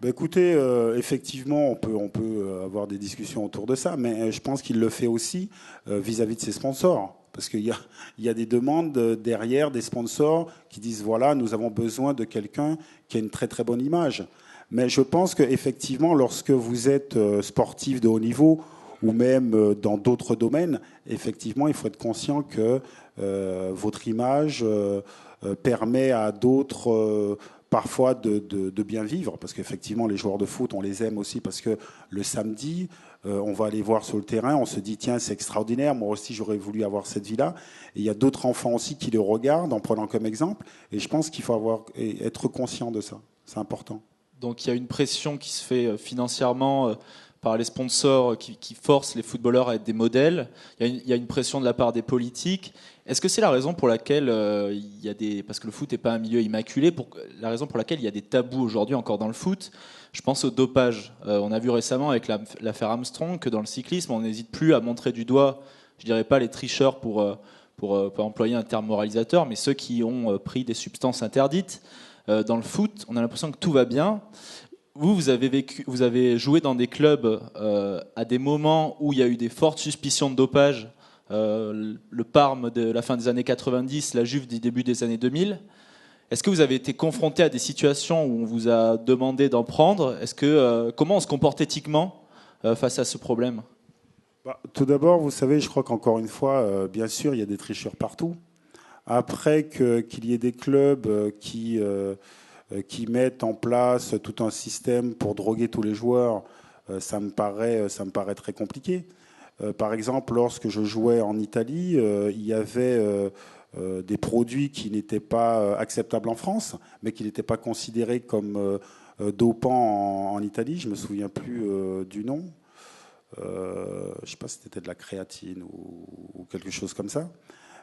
J: Ben écoutez, effectivement, on peut avoir des discussions autour de ça, mais je pense qu'il le fait aussi vis-à-vis de ses sponsors. Parce qu'il y a des demandes derrière des sponsors qui disent voilà, nous avons besoin de quelqu'un qui a une très très bonne image. Mais je pense qu'effectivement, lorsque vous êtes sportif de haut niveau ou même dans d'autres domaines, effectivement, il faut être conscient que votre image permet à d'autres parfois de bien vivre. Parce qu'effectivement, les joueurs de foot, on les aime aussi parce que le samedi, on va aller voir sur le terrain, on se dit tiens, c'est extraordinaire, moi aussi j'aurais voulu avoir cette vie-là. Et il y a d'autres enfants aussi qui le regardent en prenant comme exemple. Et je pense qu'il faut être conscient de ça. C'est important.
I: Donc il y a une pression qui se fait financièrement par les sponsors qui forcent les footballeurs à être des modèles. Il y a une pression de la part des politiques. Est-ce que c'est la raison pour laquelle il y a parce que le foot n'est pas un milieu immaculé, la raison pour laquelle il y a des tabous aujourd'hui encore dans le foot? Je pense au dopage. On a vu récemment avec l'affaire Armstrong que dans le cyclisme, on n'hésite plus à montrer du doigt, je dirais pas les tricheurs pour employer un terme moralisateur, mais ceux qui ont pris des substances interdites. Dans le foot, on a l'impression que tout va bien. Vous avez joué dans des clubs à des moments où il y a eu des fortes suspicions de dopage. Le Parme de la fin des années 90, la Juve du début des années 2000. Est-ce que vous avez été confronté à des situations où on vous a demandé d'en prendre? Comment on se comporte éthiquement face à ce problème?
J: Tout d'abord, vous savez, je crois qu'encore une fois, bien sûr, il y a des tricheurs partout. Après qu'il y ait des clubs qui mettent en place tout un système pour droguer tous les joueurs, ça me paraît très compliqué. Par exemple, lorsque je jouais en Italie, il y avait des produits qui n'étaient pas acceptables en France, mais qui n'étaient pas considérés comme dopants en Italie. Je ne me souviens plus du nom. Je ne sais pas si c'était de la créatine ou quelque chose comme ça.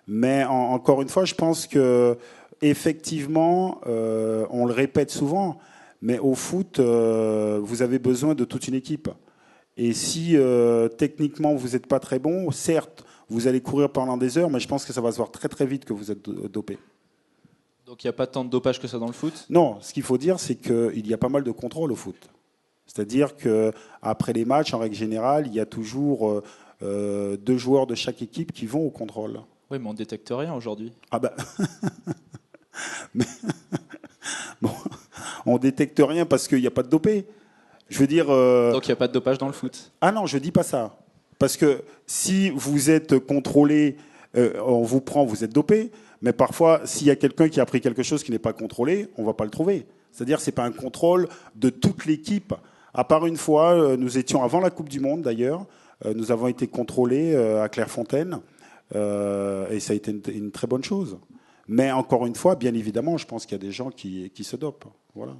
J: Mais encore une fois, je pense que effectivement, on le répète souvent, mais au foot, vous avez besoin de toute une équipe. Et si techniquement vous n'êtes pas très bon, certes, vous allez courir pendant des heures, mais je pense que ça va se voir très très vite que vous êtes dopé.
I: Donc il n'y a pas tant de dopage que ça dans le foot?
J: Non, ce qu'il faut dire, c'est qu'il y a pas mal de contrôle au foot. C'est-à-dire qu'après les matchs, en règle générale, il y a toujours 2 joueurs de chaque équipe qui vont au contrôle.
I: Oui, mais on ne détecte rien aujourd'hui.
J: Ah ben... bon, on ne détecte rien parce qu'il n'y a pas de dopé. Je veux dire...
I: Donc il n'y a pas de dopage dans le foot?
J: Ah non, je ne dis pas ça. Parce que si vous êtes contrôlé, on vous prend, vous êtes dopé. Mais parfois, s'il y a quelqu'un qui a pris quelque chose qui n'est pas contrôlé, on ne va pas le trouver. C'est-à-dire que ce n'est pas un contrôle de toute l'équipe. À part une fois, nous étions avant la Coupe du Monde d'ailleurs, nous avons été contrôlés à Clairefontaine, et ça a été une très bonne chose. Mais encore une fois, bien évidemment, je pense qu'il y a des gens qui se dopent. Voilà.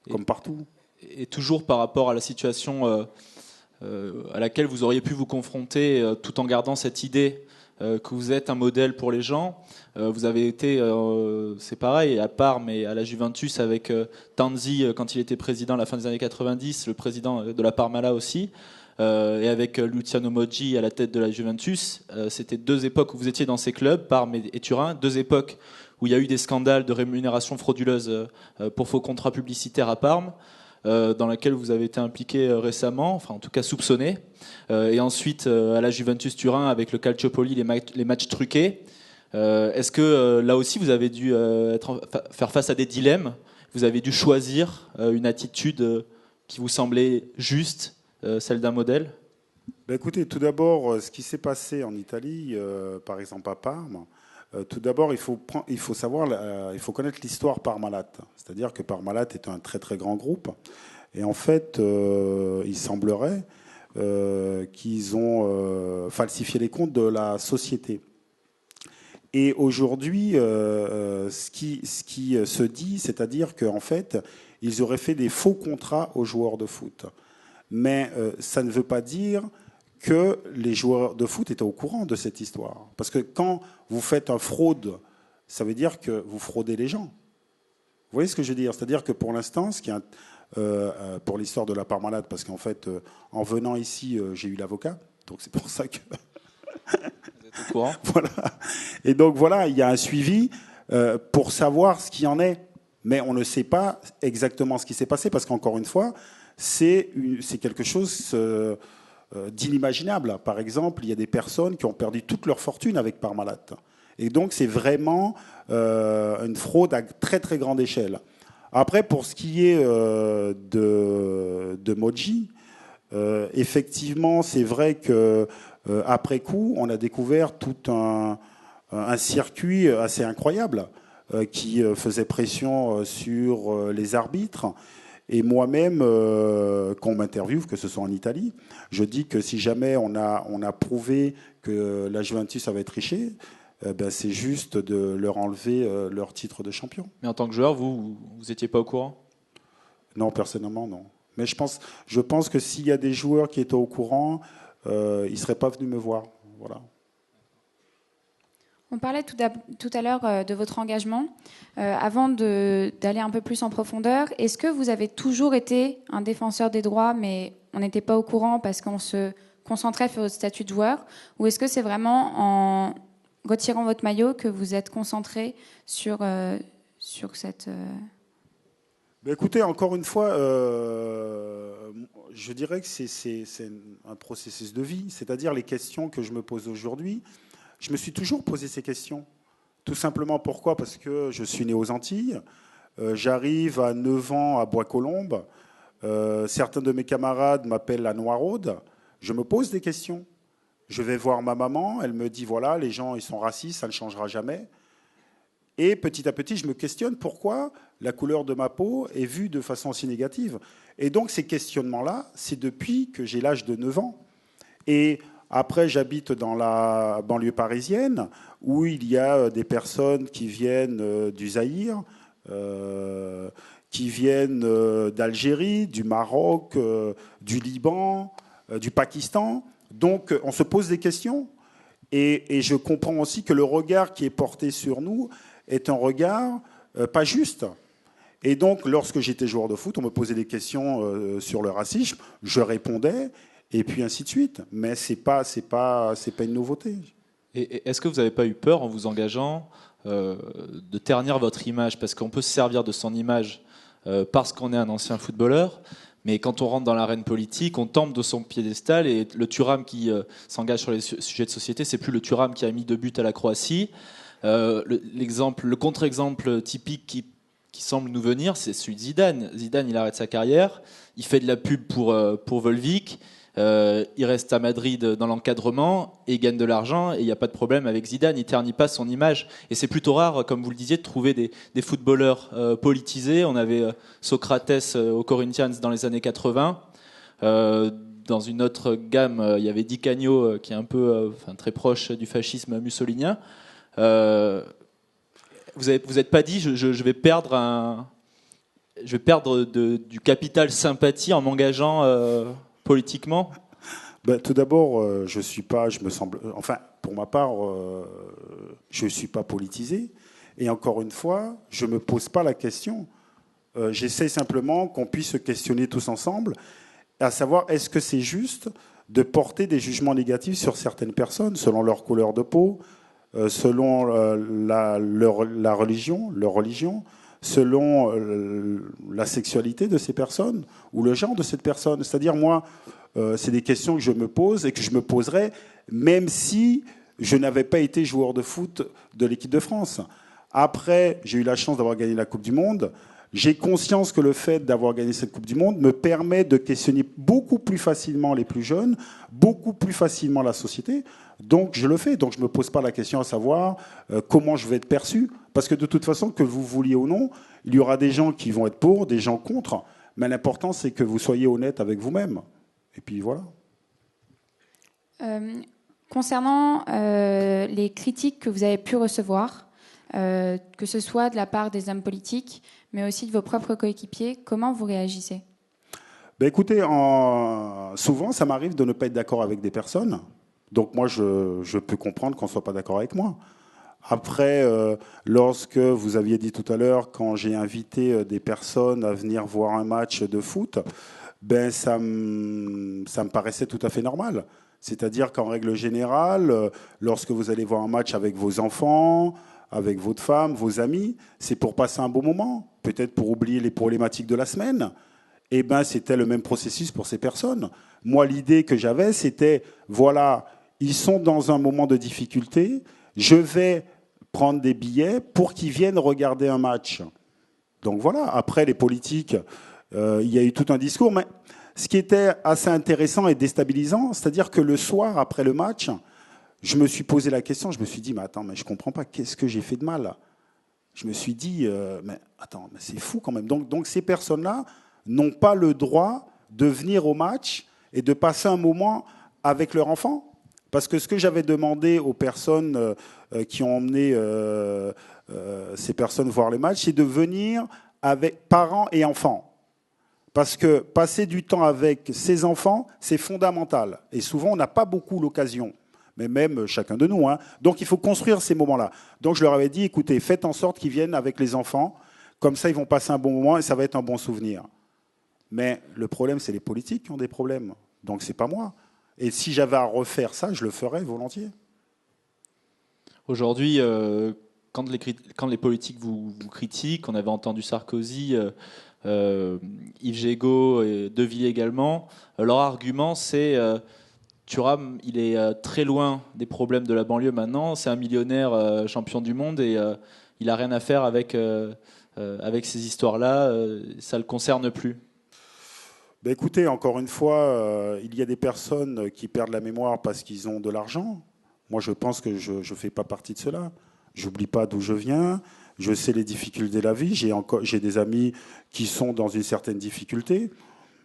J: Comme partout.
I: Et toujours par rapport à la situation à laquelle vous auriez pu vous confronter, tout en gardant cette idée que vous êtes un modèle pour les gens. Vous avez été, c'est pareil, à Parme et à la Juventus avec Tanzi quand il était président à la fin des années 90, le président de la Parmalat aussi, et avec Luciano Moggi à la tête de la Juventus. C'était 2 époques où vous étiez dans ces clubs, Parme et Turin, 2 époques où il y a eu des scandales de rémunération frauduleuse pour faux contrats publicitaires à Parme, dans laquelle vous avez été impliqué récemment, enfin en tout cas soupçonné, et ensuite à la Juventus Turin avec le Calciopoli, les matchs truqués. Est-ce que là aussi vous avez dû faire face à des dilemmes? Vous avez dû choisir une attitude qui vous semblait juste, celle d'un modèle?
J: Ben écoutez, tout d'abord, ce qui s'est passé en Italie, par exemple à Parme, tout d'abord, il faut connaître l'histoire Parmalat. C'est-à-dire que Parmalat est un très très grand groupe. Et en fait, il semblerait qu'ils ont falsifié les comptes de la société. Et aujourd'hui, ce qui se dit, c'est-à-dire qu'en fait, ils auraient fait des faux contrats aux joueurs de foot. Mais ça ne veut pas dire que les joueurs de foot étaient au courant de cette histoire. Parce que quand vous faites un fraude, ça veut dire que vous fraudez les gens. Vous voyez ce que je veux dire? C'est-à-dire que pour l'instant, pour l'histoire de la Parmalat, parce qu'en fait, en venant ici, j'ai eu l'avocat, donc c'est pour ça que...
I: Vous êtes au courant?
J: Voilà. Et donc voilà, il y a un suivi pour savoir ce qu'il en est. Mais on ne sait pas exactement ce qui s'est passé, parce qu'encore une fois, c'est quelque chose d'inimaginable. Par exemple, il y a des personnes qui ont perdu toute leur fortune avec Parmalat. Et donc, c'est vraiment une fraude à très, très grande échelle. Après, pour ce qui est de Moggi, effectivement, c'est vrai qu'après coup, on a découvert tout un circuit assez incroyable qui faisait pression sur les arbitres. Et moi-même, quand on m'interviewe, que ce soit en Italie, je dis que si jamais on a prouvé que la Juventus avait triché, c'est juste de leur enlever leur titre de champion.
I: Mais en tant que joueur, vous n'étiez pas au courant?
J: Non, personnellement, non. Mais je pense que s'il y a des joueurs qui étaient au courant, ils ne seraient pas venus me voir. Voilà.
K: On parlait tout à l'heure de votre engagement. Avant d'aller un peu plus en profondeur, est-ce que vous avez toujours été un défenseur des droits, mais on n'était pas au courant parce qu'on se concentrait sur votre statut de joueur? Ou est-ce que c'est vraiment en retirant votre maillot que vous êtes concentré sur cette...
J: Écoutez, encore une fois, je dirais que c'est un processus de vie. C'est-à-dire les questions que je me pose aujourd'hui, je me suis toujours posé ces questions. Tout simplement pourquoi? Parce que je suis né aux Antilles. J'arrive à 9 ans à Bois-Colombes. Certains de mes camarades m'appellent la Noiraude. Je me pose des questions. Je vais voir ma maman. Elle me dit, voilà, les gens ils sont racistes, ça ne changera jamais. Et petit à petit, je me questionne pourquoi la couleur de ma peau est vue de façon si négative. Et donc ces questionnements-là, c'est depuis que j'ai l'âge de 9 ans. Et après, j'habite dans la banlieue parisienne, où il y a des personnes qui viennent du Zaïre, qui viennent d'Algérie, du Maroc, du Liban, du Pakistan. Donc, on se pose des questions. Et je comprends aussi que le regard qui est porté sur nous est un regard pas juste. Et donc, lorsque j'étais joueur de foot, on me posait des questions sur le racisme, je répondais, et puis ainsi de suite. Mais c'est pas une nouveauté.
I: Et est-ce que vous n'avez pas eu peur, en vous engageant, de ternir votre image? Parce qu'on peut se servir de son image parce qu'on est un ancien footballeur, mais quand on rentre dans l'arène politique, on tombe de son piédestal, et le Thuram qui s'engage sur les sujets de société, c'est plus le Thuram qui a mis 2 buts à la Croatie. Le contre-exemple typique qui semble nous venir, c'est celui de Zidane. Zidane, il arrête sa carrière, il fait de la pub pour Volvic, il reste à Madrid dans l'encadrement et il gagne de l'argent, et il n'y a pas de problème avec Zidane, il ne ternit pas son image. Et c'est plutôt rare, comme vous le disiez, de trouver des footballeurs politisés. On avait Socrates au Corinthians dans les années 80. Dans une autre gamme, il y avait Di Canio, qui est un peu très proche du fascisme mussolinien. Vous n'êtes pas dit, je vais perdre du capital sympathie en m'engageant politiquement?
J: Tout d'abord, pour ma part, je ne suis pas politisé. Et encore une fois, je ne me pose pas la question. J'essaie simplement qu'on puisse se questionner tous ensemble, à savoir, est-ce que c'est juste de porter des jugements négatifs sur certaines personnes, selon leur couleur de peau, selon leur religion, selon la sexualité de ces personnes ou le genre de cette personne. C'est-à-dire, moi, c'est des questions que je me pose et que je me poserais même si je n'avais pas été joueur de foot de l'équipe de France. Après, j'ai eu la chance d'avoir gagné la Coupe du Monde. J'ai conscience que le fait d'avoir gagné cette Coupe du Monde me permet de questionner beaucoup plus facilement les plus jeunes, beaucoup plus facilement la société. Donc je le fais. Donc je ne me pose pas la question à savoir comment je vais être perçu. Parce que de toute façon, que vous vouliez ou non, il y aura des gens qui vont être pour, des gens contre. Mais l'important, c'est que vous soyez honnête avec vous-même. Et puis voilà.
K: Concernant les critiques que vous avez pu recevoir, que ce soit de la part des hommes politiques, mais aussi de vos propres coéquipiers, comment vous réagissez?
J: Écoutez, souvent, ça m'arrive de ne pas être d'accord avec des personnes. Donc moi, je peux comprendre qu'on ne soit pas d'accord avec moi. Après, lorsque vous aviez dit tout à l'heure, quand j'ai invité des personnes à venir voir un match de foot, ça me paraissait tout à fait normal. C'est-à-dire qu'en règle générale, lorsque vous allez voir un match avec vos enfants, avec votre femme, vos amis, c'est pour passer un bon moment, peut-être pour oublier les problématiques de la semaine. C'était le même processus pour ces personnes. Moi, l'idée que j'avais, c'était, voilà, ils sont dans un moment de difficulté, je vais prendre des billets pour qu'ils viennent regarder un match. Donc voilà, après les politiques, il y a eu tout un discours, mais ce qui était assez intéressant et déstabilisant, c'est-à-dire que le soir, après le match, je me suis posé la question, je me suis dit, mais attends, mais je ne comprends pas, qu'est-ce que j'ai fait de mal? Je me suis dit, mais attends, mais c'est fou quand même. Donc ces personnes-là n'ont pas le droit de venir au match et de passer un moment avec leur enfant. Parce que ce que j'avais demandé aux personnes qui ont emmené ces personnes voir les matchs, c'est de venir avec parents et enfants. Parce que passer du temps avec ses enfants, c'est fondamental. Et souvent, on n'a pas beaucoup l'occasion. Mais même chacun de nous. Donc il faut construire ces moments-là. Donc je leur avais dit, écoutez, faites en sorte qu'ils viennent avec les enfants. Comme ça, ils vont passer un bon moment et ça va être un bon souvenir. Mais le problème, c'est les politiques qui ont des problèmes. Donc c'est pas moi. Et si j'avais à refaire ça, je le ferais volontiers.
I: Aujourd'hui, quand les politiques vous critiquent, on avait entendu Sarkozy, Yves Gégaud et De Villiers également, leur argument c'est Thuram, il est très loin des problèmes de la banlieue maintenant, c'est un millionnaire champion du monde et il n'a rien à faire avec ces histoires-là, ça ne le concerne plus.
J: Écoutez, encore une fois, il y a des personnes qui perdent la mémoire parce qu'ils ont de l'argent. Moi, je pense que je ne fais pas partie de cela. Je n'oublie pas d'où je viens. Je sais les difficultés de la vie. J'ai des amis qui sont dans une certaine difficulté.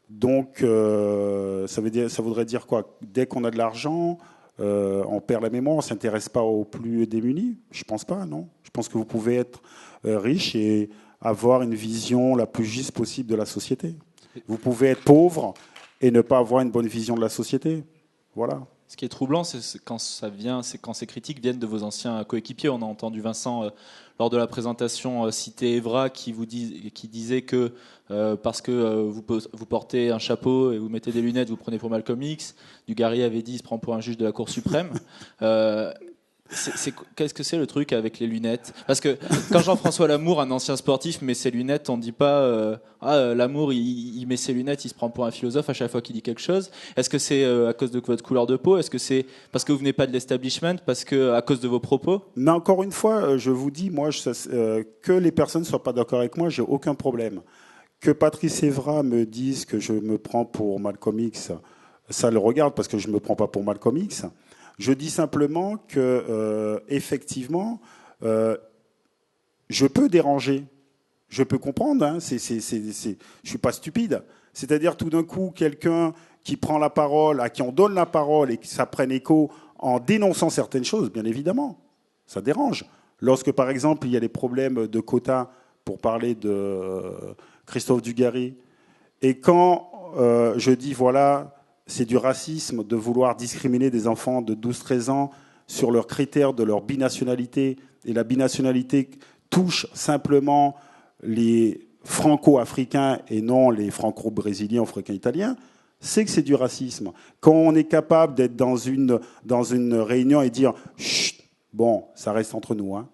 J: Donc, ça voudrait dire quoi? Dès qu'on a de l'argent, on perd la mémoire, on ne s'intéresse pas aux plus démunis? Je ne pense pas, non. Je pense que vous pouvez être riche et avoir une vision la plus juste possible de la société. Vous pouvez être pauvre et ne pas avoir une bonne vision de la société. Voilà.
I: Ce qui est troublant, c'est quand ces critiques viennent de vos anciens coéquipiers. On a entendu Vincent lors de la présentation citer Evra qui disait que parce que vous portez un chapeau et vous mettez des lunettes, vous prenez pour Malcolm X. Dugarry avait dit il se prend pour un juge de la Cour suprême. Qu'est-ce que c'est le truc avec les lunettes? Parce que quand Jean-François Lamour, un ancien sportif, met ses lunettes, on ne dit pas Lamour, il met ses lunettes, il se prend pour un philosophe à chaque fois qu'il dit quelque chose. Est-ce que c'est à cause de votre couleur de peau? Est-ce que c'est parce que vous venez pas de l'establishment? Parce que à cause de vos propos?
J: Mais encore une fois, je vous dis, moi, que les personnes ne soient pas d'accord avec moi, j'ai aucun problème. Que Patrice Evra me dise que je me prends pour Malcolm X, ça le regarde parce que je ne me prends pas pour Malcolm X. Je dis simplement que, effectivement, je peux déranger. Je peux comprendre. Hein, je ne suis pas stupide. C'est-à-dire, tout d'un coup, quelqu'un qui prend la parole, à qui on donne la parole et que ça prenne écho en dénonçant certaines choses, bien évidemment, ça dérange. Lorsque, par exemple, il y a des problèmes de quotas, pour parler de Christophe Dugarry, et quand je dis, voilà... c'est du racisme de vouloir discriminer des enfants de 12-13 ans sur leurs critères de leur binationalité. Et la binationalité touche simplement les franco-africains et non les franco-brésiliens ou franco-italiens. C'est que c'est du racisme. Quand on est capable d'être dans une réunion et dire « Chut, bon, ça reste entre nous hein »,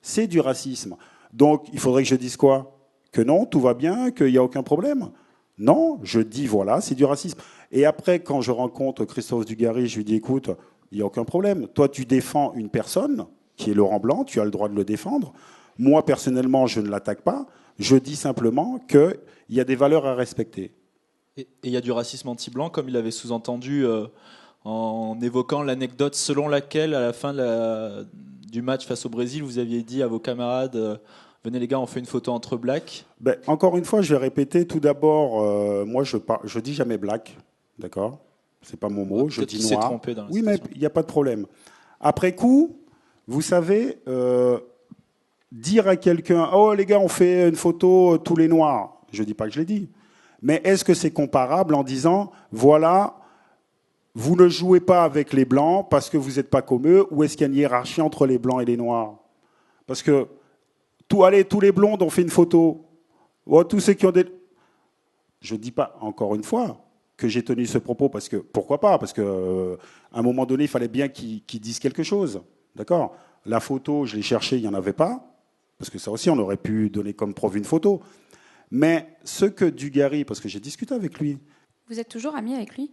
J: c'est du racisme. Donc, il faudrait que je dise quoi? Que non, tout va bien, qu'il n'y a aucun problème. Non, je dis voilà, c'est du racisme. Et après, quand je rencontre Christophe Dugarry, je lui dis écoute, il n'y a aucun problème. Toi, tu défends une personne qui est Laurent Blanc, tu as le droit de le défendre. Moi, personnellement, je ne l'attaque pas. Je dis simplement qu'il y a des valeurs à respecter.
I: Et il y a du racisme anti-blanc, comme il avait sous-entendu en évoquant l'anecdote selon laquelle, à la fin du match face au Brésil, vous aviez dit à vos camarades venez les gars, on fait une photo entre blacks.
J: Ben, encore une fois, je vais répéter. Tout d'abord, moi, je dis jamais black, d'accord? C'est pas mon mot. Je dis noir.
I: S'est trompé dans la
J: oui, mais il n'y a pas de problème. Après coup, vous savez, dire à quelqu'un, oh les gars, on fait une photo tous les noirs. Je dis pas que je l'ai dit. Mais est-ce que c'est comparable en disant, voilà, vous ne jouez pas avec les blancs parce que vous n'êtes pas comme eux, ou est-ce qu'il y a une hiérarchie entre les blancs et les noirs? Parce que tous les blondes ont fait une photo. Oh, tous ceux qui ont des... Je ne dis pas, encore une fois, que j'ai tenu ce propos, parce que pourquoi pas? Parce qu'à un moment donné, il fallait bien qu'ils disent quelque chose. D'accord? La photo, je l'ai cherchée, il n'y en avait pas. Parce que ça aussi, on aurait pu donner comme preuve une photo. Mais ce que Dugarry, parce que j'ai discuté avec lui...
K: Vous êtes toujours ami avec lui?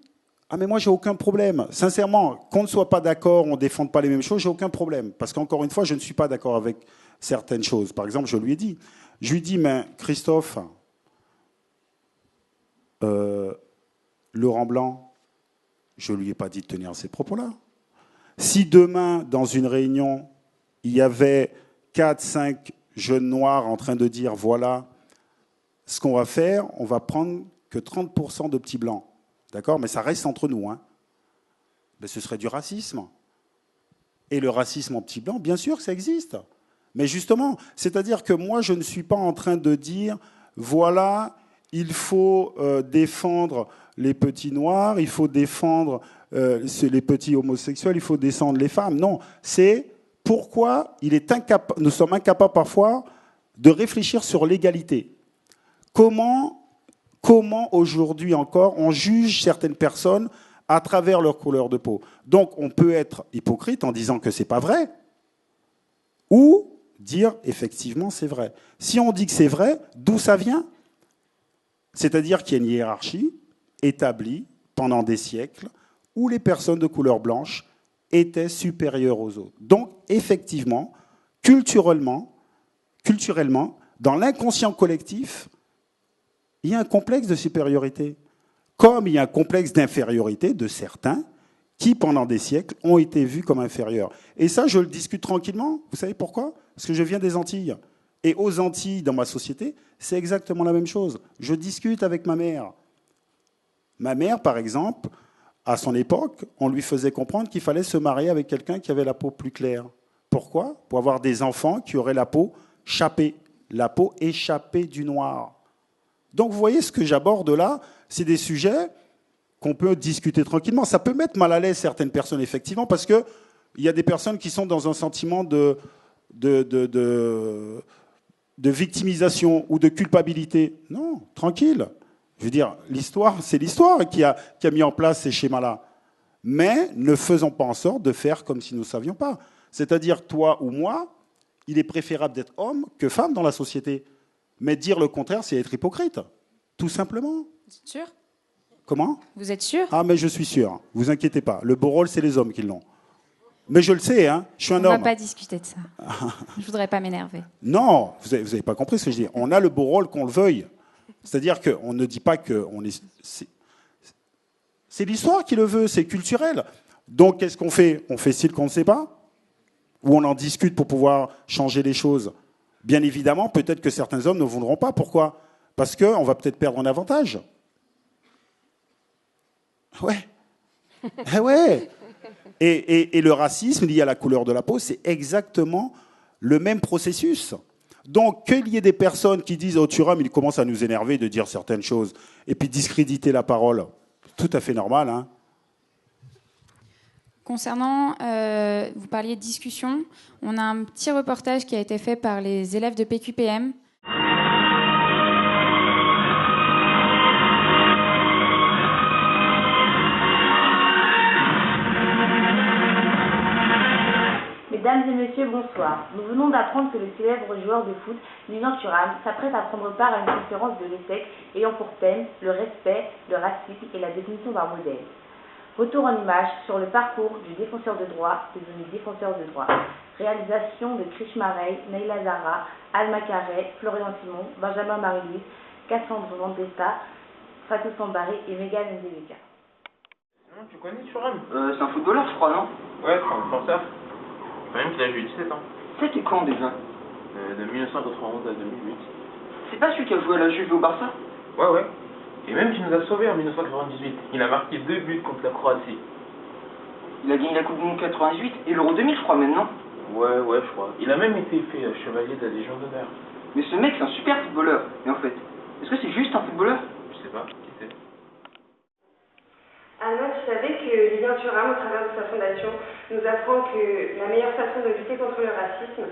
J: Ah mais moi, j'ai aucun problème. Sincèrement, qu'on ne soit pas d'accord, on ne défende pas les mêmes choses, j'ai aucun problème. Parce qu'encore une fois, je ne suis pas d'accord avec certaines choses. Par exemple, je lui ai dit, mais Christophe, Laurent Blanc, je ne lui ai pas dit de tenir ces propos-là. Si demain, dans une réunion, il y avait 4-5 jeunes noirs en train de dire, voilà, ce qu'on va faire, on va prendre que 30% de petits blancs. D'accord? Mais ça reste entre nous. Hein. Mais ce serait du racisme. Et le racisme en petits blancs, bien sûr que ça existe. Mais justement, c'est-à-dire que moi, je ne suis pas en train de dire, voilà, il faut défendre les petits noirs, il faut défendre les petits homosexuels, il faut descendre les femmes. Non, c'est pourquoi nous sommes incapables parfois de réfléchir sur l'égalité. Comment aujourd'hui encore on juge certaines personnes à travers leur couleur de peau. Donc on peut être hypocrite en disant que c'est pas vrai, ou dire effectivement c'est vrai. Si on dit que c'est vrai, d'où ça vient? C'est-à-dire qu'il y a une hiérarchie établie pendant des siècles où les personnes de couleur blanche étaient supérieures aux autres. Donc effectivement, culturellement, dans l'inconscient collectif, il y a un complexe de supériorité, comme il y a un complexe d'infériorité de certains qui, pendant des siècles, ont été vus comme inférieurs. Et ça, je le discute tranquillement. Vous savez pourquoi? Parce que je viens des Antilles. Et aux Antilles, dans ma société, c'est exactement la même chose. Je discute avec ma mère. Ma mère, par exemple, à son époque, on lui faisait comprendre qu'il fallait se marier avec quelqu'un qui avait la peau plus claire. Pourquoi? Pour avoir des enfants qui auraient la peau chapée, la peau échappée du noir. Donc vous voyez, ce que j'aborde là, c'est des sujets qu'on peut discuter tranquillement. Ça peut mettre mal à l'aise certaines personnes, effectivement, parce qu'il y a des personnes qui sont dans un sentiment de victimisation ou de culpabilité. Non, tranquille. Je veux dire, l'histoire, c'est l'histoire qui a mis en place ces schémas-là. Mais ne faisons pas en sorte de faire comme si nous ne savions pas. C'est-à-dire, toi ou moi, il est préférable d'être homme que femme dans la société. Mais dire le contraire, c'est être hypocrite. Tout simplement.
K: Vous êtes sûr?
J: Comment?
K: Vous êtes sûr?
J: Ah, mais je suis sûr. Vous inquiétez pas. Le beau rôle, c'est les hommes qui l'ont. Mais je le sais, hein. Je suis un homme.
K: On ne va pas discuter de ça. Je voudrais pas m'énerver.
J: Non, vous avez pas compris ce que je dis. On a le beau rôle qu'on le veuille. C'est-à-dire qu'on ne dit pas qu'on est... C'est l'histoire qui le veut, c'est culturel. Donc, qu'est-ce qu'on fait? On fait style qu'on ne sait pas? Ou on en discute pour pouvoir changer les choses? Bien évidemment, peut-être que certains hommes ne voudront pas. Pourquoi? Parce qu'on va peut-être perdre un avantage. Ouais. Eh ouais. Et le racisme lié à la couleur de la peau, c'est exactement le même processus. Donc, qu'il y ait des personnes qui disent « Oh, Thuram, il commence à nous énerver de dire certaines choses » et puis discréditer la parole, tout à fait normal. Hein.
K: Concernant, vous parliez de discussion, on a un petit reportage qui a été fait par les élèves de PQPM.
M: Mesdames et messieurs, bonsoir. Nous venons d'apprendre que le célèbre joueur de foot, Lilian Thuram, s'apprête à prendre part à une conférence de l'ESSEC ayant pour thème le respect, le racisme et la définition d'un modèle. Retour en image sur le parcours du défenseur de droit devenu défenseur de droit. Réalisation de Krish Marey, Neila Zara, Alma Carré, Florian Simon, Benjamin Marie-Louise, Cassandre Mandesta, Fatou Sambaré et Megan Ndeleka.
N: Tu connais Thuram?
O: C'est un footballeur, je crois, non?
N: Ouais, c'est un défenseur. Même qu'il a joué 17 ans.
O: C'était quand déjà?
N: De 1991 à 2008.
O: C'est pas celui qui a joué à la Juve et au Barça?
N: Ouais. Et même qui nous a sauvés en 1998. Il a marqué 2 buts contre la Croatie.
O: Il a gagné la Coupe du Monde 98 et l'Euro 2000, je crois, maintenant.
N: Ouais, je crois. Il a même été fait chevalier de la Légion d'honneur.
O: Mais ce mec, c'est un super footballeur. Mais en fait, est-ce que c'est juste un footballeur?
N: Je sais pas, qui c'est?
P: Alma, tu savais que Lilian Thuram, au travers de sa fondation, nous apprend que la meilleure façon de lutter contre le racisme,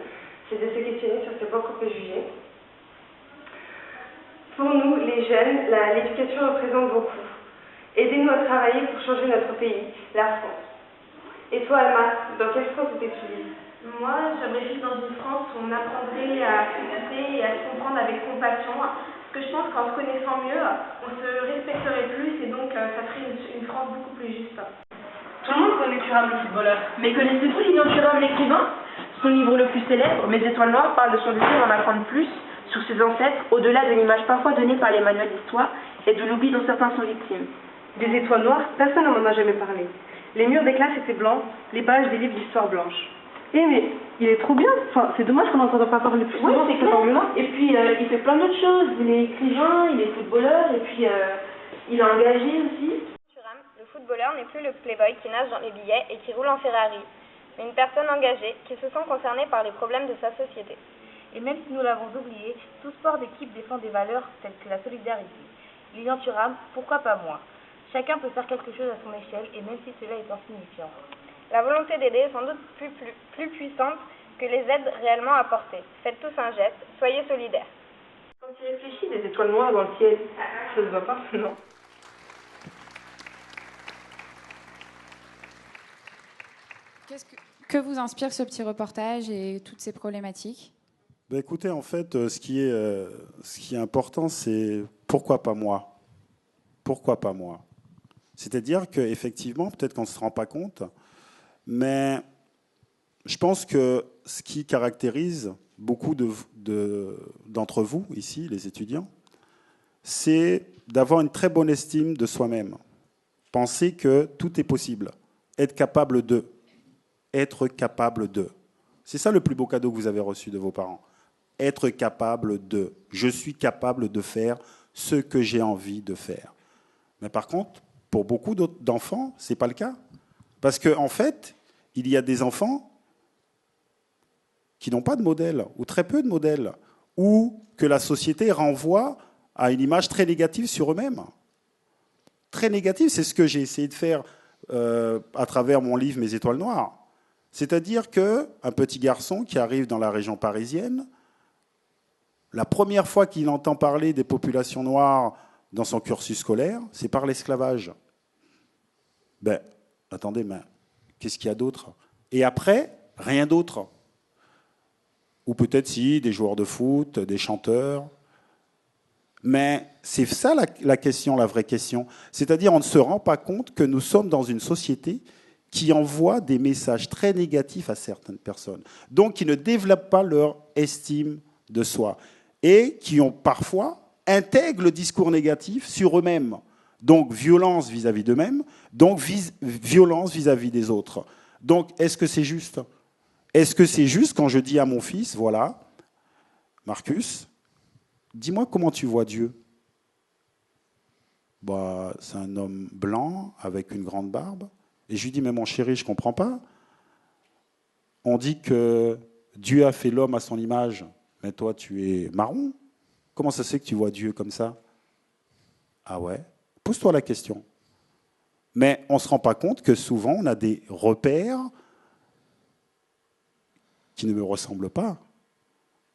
P: c'est de se questionner sur ses propres préjugés. Pour nous, les jeunes, l'éducation représente beaucoup. Aidez-nous à travailler pour changer notre pays, la France. Et toi, Alma, dans quelle France t'étudies?
Q: Moi, j'aimerais vivre dans une France où on apprendrait à s'écouter et à se comprendre avec compassion. Parce que je pense qu'en se connaissant mieux, on se respecterait plus et donc ça ferait une France beaucoup plus juste.
P: Tout le monde connaît Thuram, le footballeur.
Q: Mais connaissez-vous Lilian Thuram, l'écrivain?
P: Son livre le plus célèbre, Mes étoiles noires, parle de son désir d'en apprendre plus sur ses ancêtres, au-delà de l'image parfois donnée par les manuels d'histoire et de l'oubli dont certains sont victimes. Des étoiles noires, personne n'en a jamais parlé. Les murs des classes étaient blancs, les pages des livres d'histoire blanches. Eh mais, il est trop bien, enfin, c'est dommage qu'on n'entende pas parler plus souvent de cet angle-là.
Q: Et puis, il fait plein d'autres choses, il est écrivain, il est footballeur, et puis il est engagé aussi.
R: Thuram, le footballeur n'est plus le playboy qui nage dans les billets et qui roule en Ferrari, mais une personne engagée qui se sent concernée par les problèmes de sa société.
M: Et même si nous l'avons oublié, tout sport d'équipe défend des valeurs telles que la solidarité. Lilian Thuram, pourquoi pas moi? Chacun peut faire quelque chose à son échelle, et même si cela est insignifiant.
R: La volonté d'aider est sans doute plus puissante que les aides réellement apportées. Faites tous un geste, soyez solidaires.
P: Quand tu réfléchis, des étoiles noires dans le ciel, ça se voit pas, non?
K: Que vous inspire ce petit reportage et toutes ces problématiques?
J: Ben écoutez, en fait, ce qui est important, c'est pourquoi pas moi? Pourquoi pas moi? C'est-à-dire qu'effectivement, peut-être qu'on ne se rend pas compte, mais je pense que ce qui caractérise beaucoup d'entre vous, ici, les étudiants, c'est d'avoir une très bonne estime de soi-même. Penser que tout est possible. Être capable de. Être capable de. C'est ça le plus beau cadeau que vous avez reçu de vos parents. Être capable de. Je suis capable de faire ce que j'ai envie de faire. Mais par contre, pour beaucoup d'enfants, ce n'est pas le cas. Parce qu'en fait, il y a des enfants qui n'ont pas de modèle, ou très peu de modèles, ou que la société renvoie à une image très négative sur eux-mêmes. très négatif. C'est ce que j'ai essayé de faire à travers mon livre Mes étoiles noires. C'est-à-dire qu'un petit garçon qui arrive dans la région parisienne, la première fois qu'il entend parler des populations noires dans son cursus scolaire, c'est par l'esclavage. Ben, attendez, mais qu'est-ce qu'il y a d'autre? Et après, rien d'autre. Ou peut-être si, des joueurs de foot, des chanteurs. Mais c'est ça la question, la vraie question. C'est-à-dire, on ne se rend pas compte que nous sommes dans une société qui envoie des messages très négatifs à certaines personnes. Donc, qui ne développent pas leur estime de soi. Et qui ont parfois intègrent le discours négatif sur eux-mêmes. Donc, violence vis-à-vis d'eux-mêmes, donc violence vis-à-vis des autres. Donc, est-ce que c'est juste? Est-ce que c'est juste quand je dis à mon fils, voilà, Marcus, dis-moi comment tu vois Dieu? Bah, c'est un homme blanc avec une grande barbe. Et je lui dis, mais mon chéri, je ne comprends pas. On dit que Dieu a fait l'homme à son image, mais toi, tu es marron. Comment ça se fait que tu vois Dieu comme ça? Ah ouais? Pose-toi la question. Mais on ne se rend pas compte que souvent, on a des repères qui ne me ressemblent pas.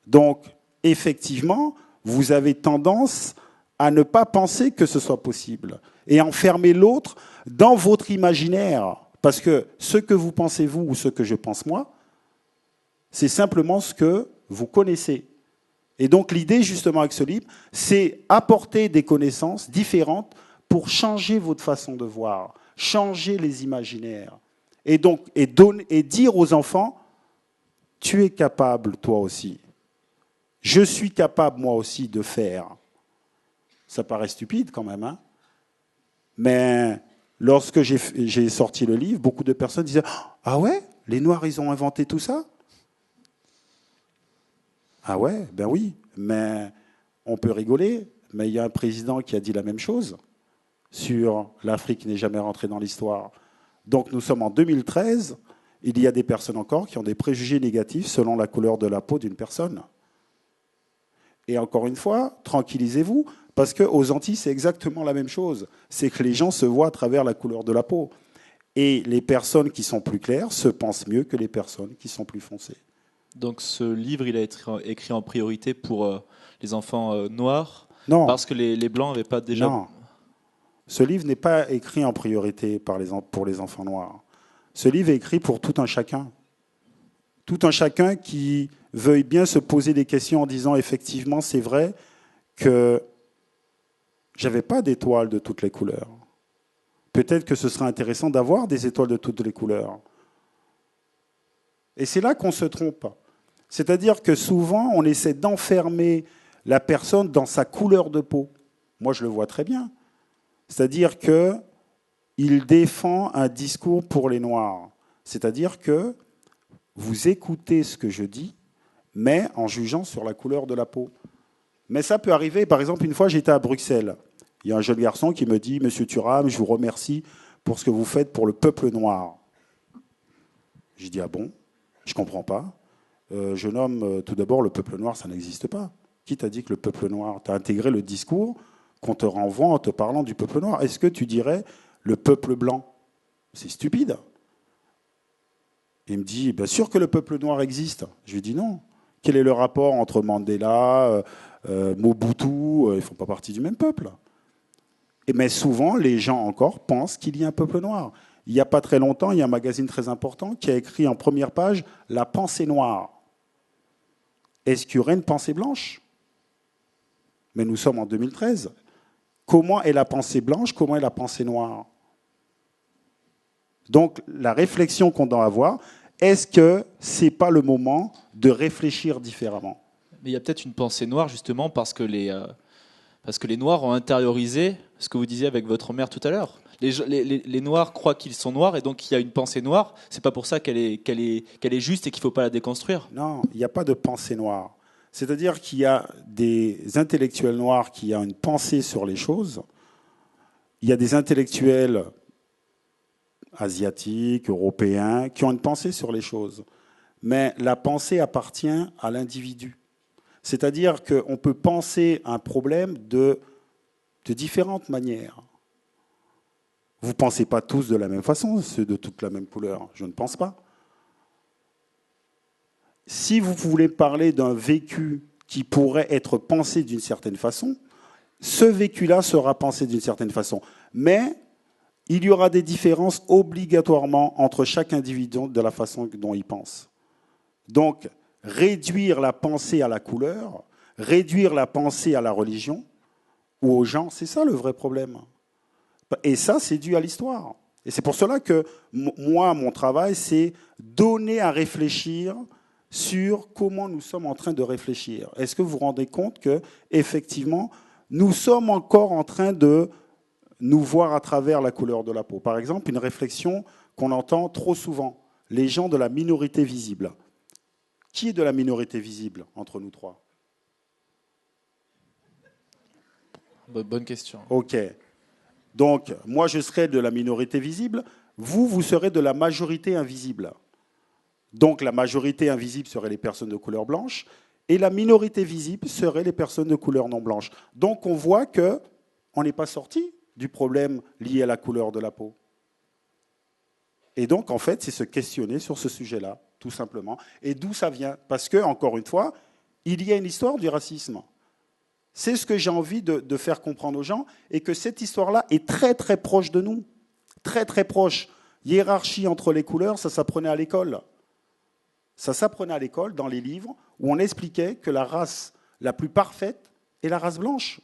J: Donc, effectivement, vous avez tendance à ne pas penser que ce soit possible et enfermer l'autre dans votre imaginaire. Parce que ce que vous pensez vous ou ce que je pense moi, c'est simplement ce que vous connaissez. Et donc l'idée justement avec ce livre, c'est apporter des connaissances différentes pour changer votre façon de voir, changer les imaginaires. Et donc et dire aux enfants, tu es capable toi aussi. Je suis capable moi aussi de faire. Ça paraît stupide quand même, hein? Mais lorsque j'ai sorti le livre, beaucoup de personnes disaient « Ah ouais, les Noirs, ils ont inventé tout ça ?» Ah ouais, ben oui, mais on peut rigoler, mais il y a un président qui a dit la même chose sur l'Afrique n'est jamais rentrée dans l'histoire. Donc nous sommes en 2013, il y a des personnes encore qui ont des préjugés négatifs selon la couleur de la peau d'une personne. Et encore une fois, tranquillisez-vous, parce qu'aux Antilles, c'est exactement la même chose. C'est que les gens se voient à travers la couleur de la peau. Et les personnes qui sont plus claires se pensent mieux que les personnes qui sont plus foncées.
I: Donc ce livre, il a été écrit en priorité pour les enfants noirs?
J: Non.
I: Parce que les Blancs n'avaient pas déjà...
J: Non. Ce livre n'est pas écrit en priorité pour les enfants noirs. Ce livre est écrit pour tout un chacun. Tout un chacun qui veuille bien se poser des questions en disant effectivement, c'est vrai que j'avais pas d'étoiles de toutes les couleurs. Peut-être que ce serait intéressant d'avoir des étoiles de toutes les couleurs. Et c'est là qu'on se trompe. C'est-à-dire que souvent, on essaie d'enfermer la personne dans sa couleur de peau. Moi, je le vois très bien. C'est-à-dire qu'il défend un discours pour les Noirs. C'est-à-dire que vous écoutez ce que je dis, mais en jugeant sur la couleur de la peau. Mais ça peut arriver. Par exemple, une fois, j'étais à Bruxelles. Il y a un jeune garçon qui me dit « Monsieur Thuram, je vous remercie pour ce que vous faites pour le peuple noir. » Je dis « Ah bon ? Je ne comprends pas. Jeune homme, tout d'abord, le peuple noir, ça n'existe pas. Qui t'a dit que le peuple noir? Tu as intégré le discours qu'on te renvoie en te parlant du peuple noir. Est-ce que tu dirais le peuple blanc? C'est stupide. » Il me dit « Bien sûr que le peuple noir existe. » Je lui dis « Non. Quel est le rapport entre Mandela, Mobutu? Ils ne font pas partie du même peuple. » Mais souvent, les gens encore pensent qu'il y a un peuple noir. Il n'y a pas très longtemps, il y a un magazine très important qui a écrit en première page « La pensée noire ». Est-ce qu'il y aurait une pensée blanche? Mais nous sommes en 2013. Comment est la pensée blanche? Comment est la pensée noire? Donc, la réflexion qu'on doit avoir, est-ce que ce n'est pas le moment de réfléchir différemment?
I: Mais il y a peut-être une pensée noire, justement, parce que les Noirs ont intériorisé ce que vous disiez avec votre mère tout à l'heure. Les Noirs croient qu'ils sont noirs, et donc il y a une pensée noire. C'est pas pour ça qu'elle est juste et qu'il ne faut pas la déconstruire.
J: Non, il n'y a pas de pensée noire. C'est-à-dire qu'il y a des intellectuels noirs qui ont une pensée sur les choses. Il y a des intellectuels asiatiques, européens, qui ont une pensée sur les choses. Mais la pensée appartient à l'individu. C'est-à-dire qu'on peut penser un problème de différentes manières. Vous ne pensez pas tous de la même façon, ceux de toute la même couleur. Je ne pense pas. Si vous voulez parler d'un vécu qui pourrait être pensé d'une certaine façon, ce vécu-là sera pensé d'une certaine façon. Mais il y aura des différences obligatoirement entre chaque individu de la façon dont il pense. Donc, réduire la pensée à la couleur, réduire la pensée à la religion ou aux gens, c'est ça le vrai problème. Et ça, c'est dû à l'histoire. Et c'est pour cela que moi, mon travail, c'est donner à réfléchir sur comment nous sommes en train de réfléchir. Est-ce que vous vous rendez compte que, effectivement, nous sommes encore en train de nous voir à travers la couleur de la peau? Par exemple, une réflexion qu'on entend trop souvent, les gens de la minorité visible. Qui est de la minorité visible entre nous trois?
I: Bonne question.
J: Ok. Donc, moi, je serai de la minorité visible. Vous, vous serez de la majorité invisible. Donc, la majorité invisible serait les personnes de couleur blanche et la minorité visible serait les personnes de couleur non blanche. Donc, on voit qu'on n'est pas sorti du problème lié à la couleur de la peau. Et donc, en fait, c'est se questionner sur ce sujet-là, tout simplement. Et d'où ça vient? Parce que, encore une fois, il y a une histoire du racisme. C'est ce que j'ai envie de faire comprendre aux gens, et que cette histoire-là est très, très proche de nous. Très, très proche. Hiérarchie entre les couleurs, ça s'apprenait à l'école. Ça s'apprenait à l'école, dans les livres, où on expliquait que la race la plus parfaite est la race blanche.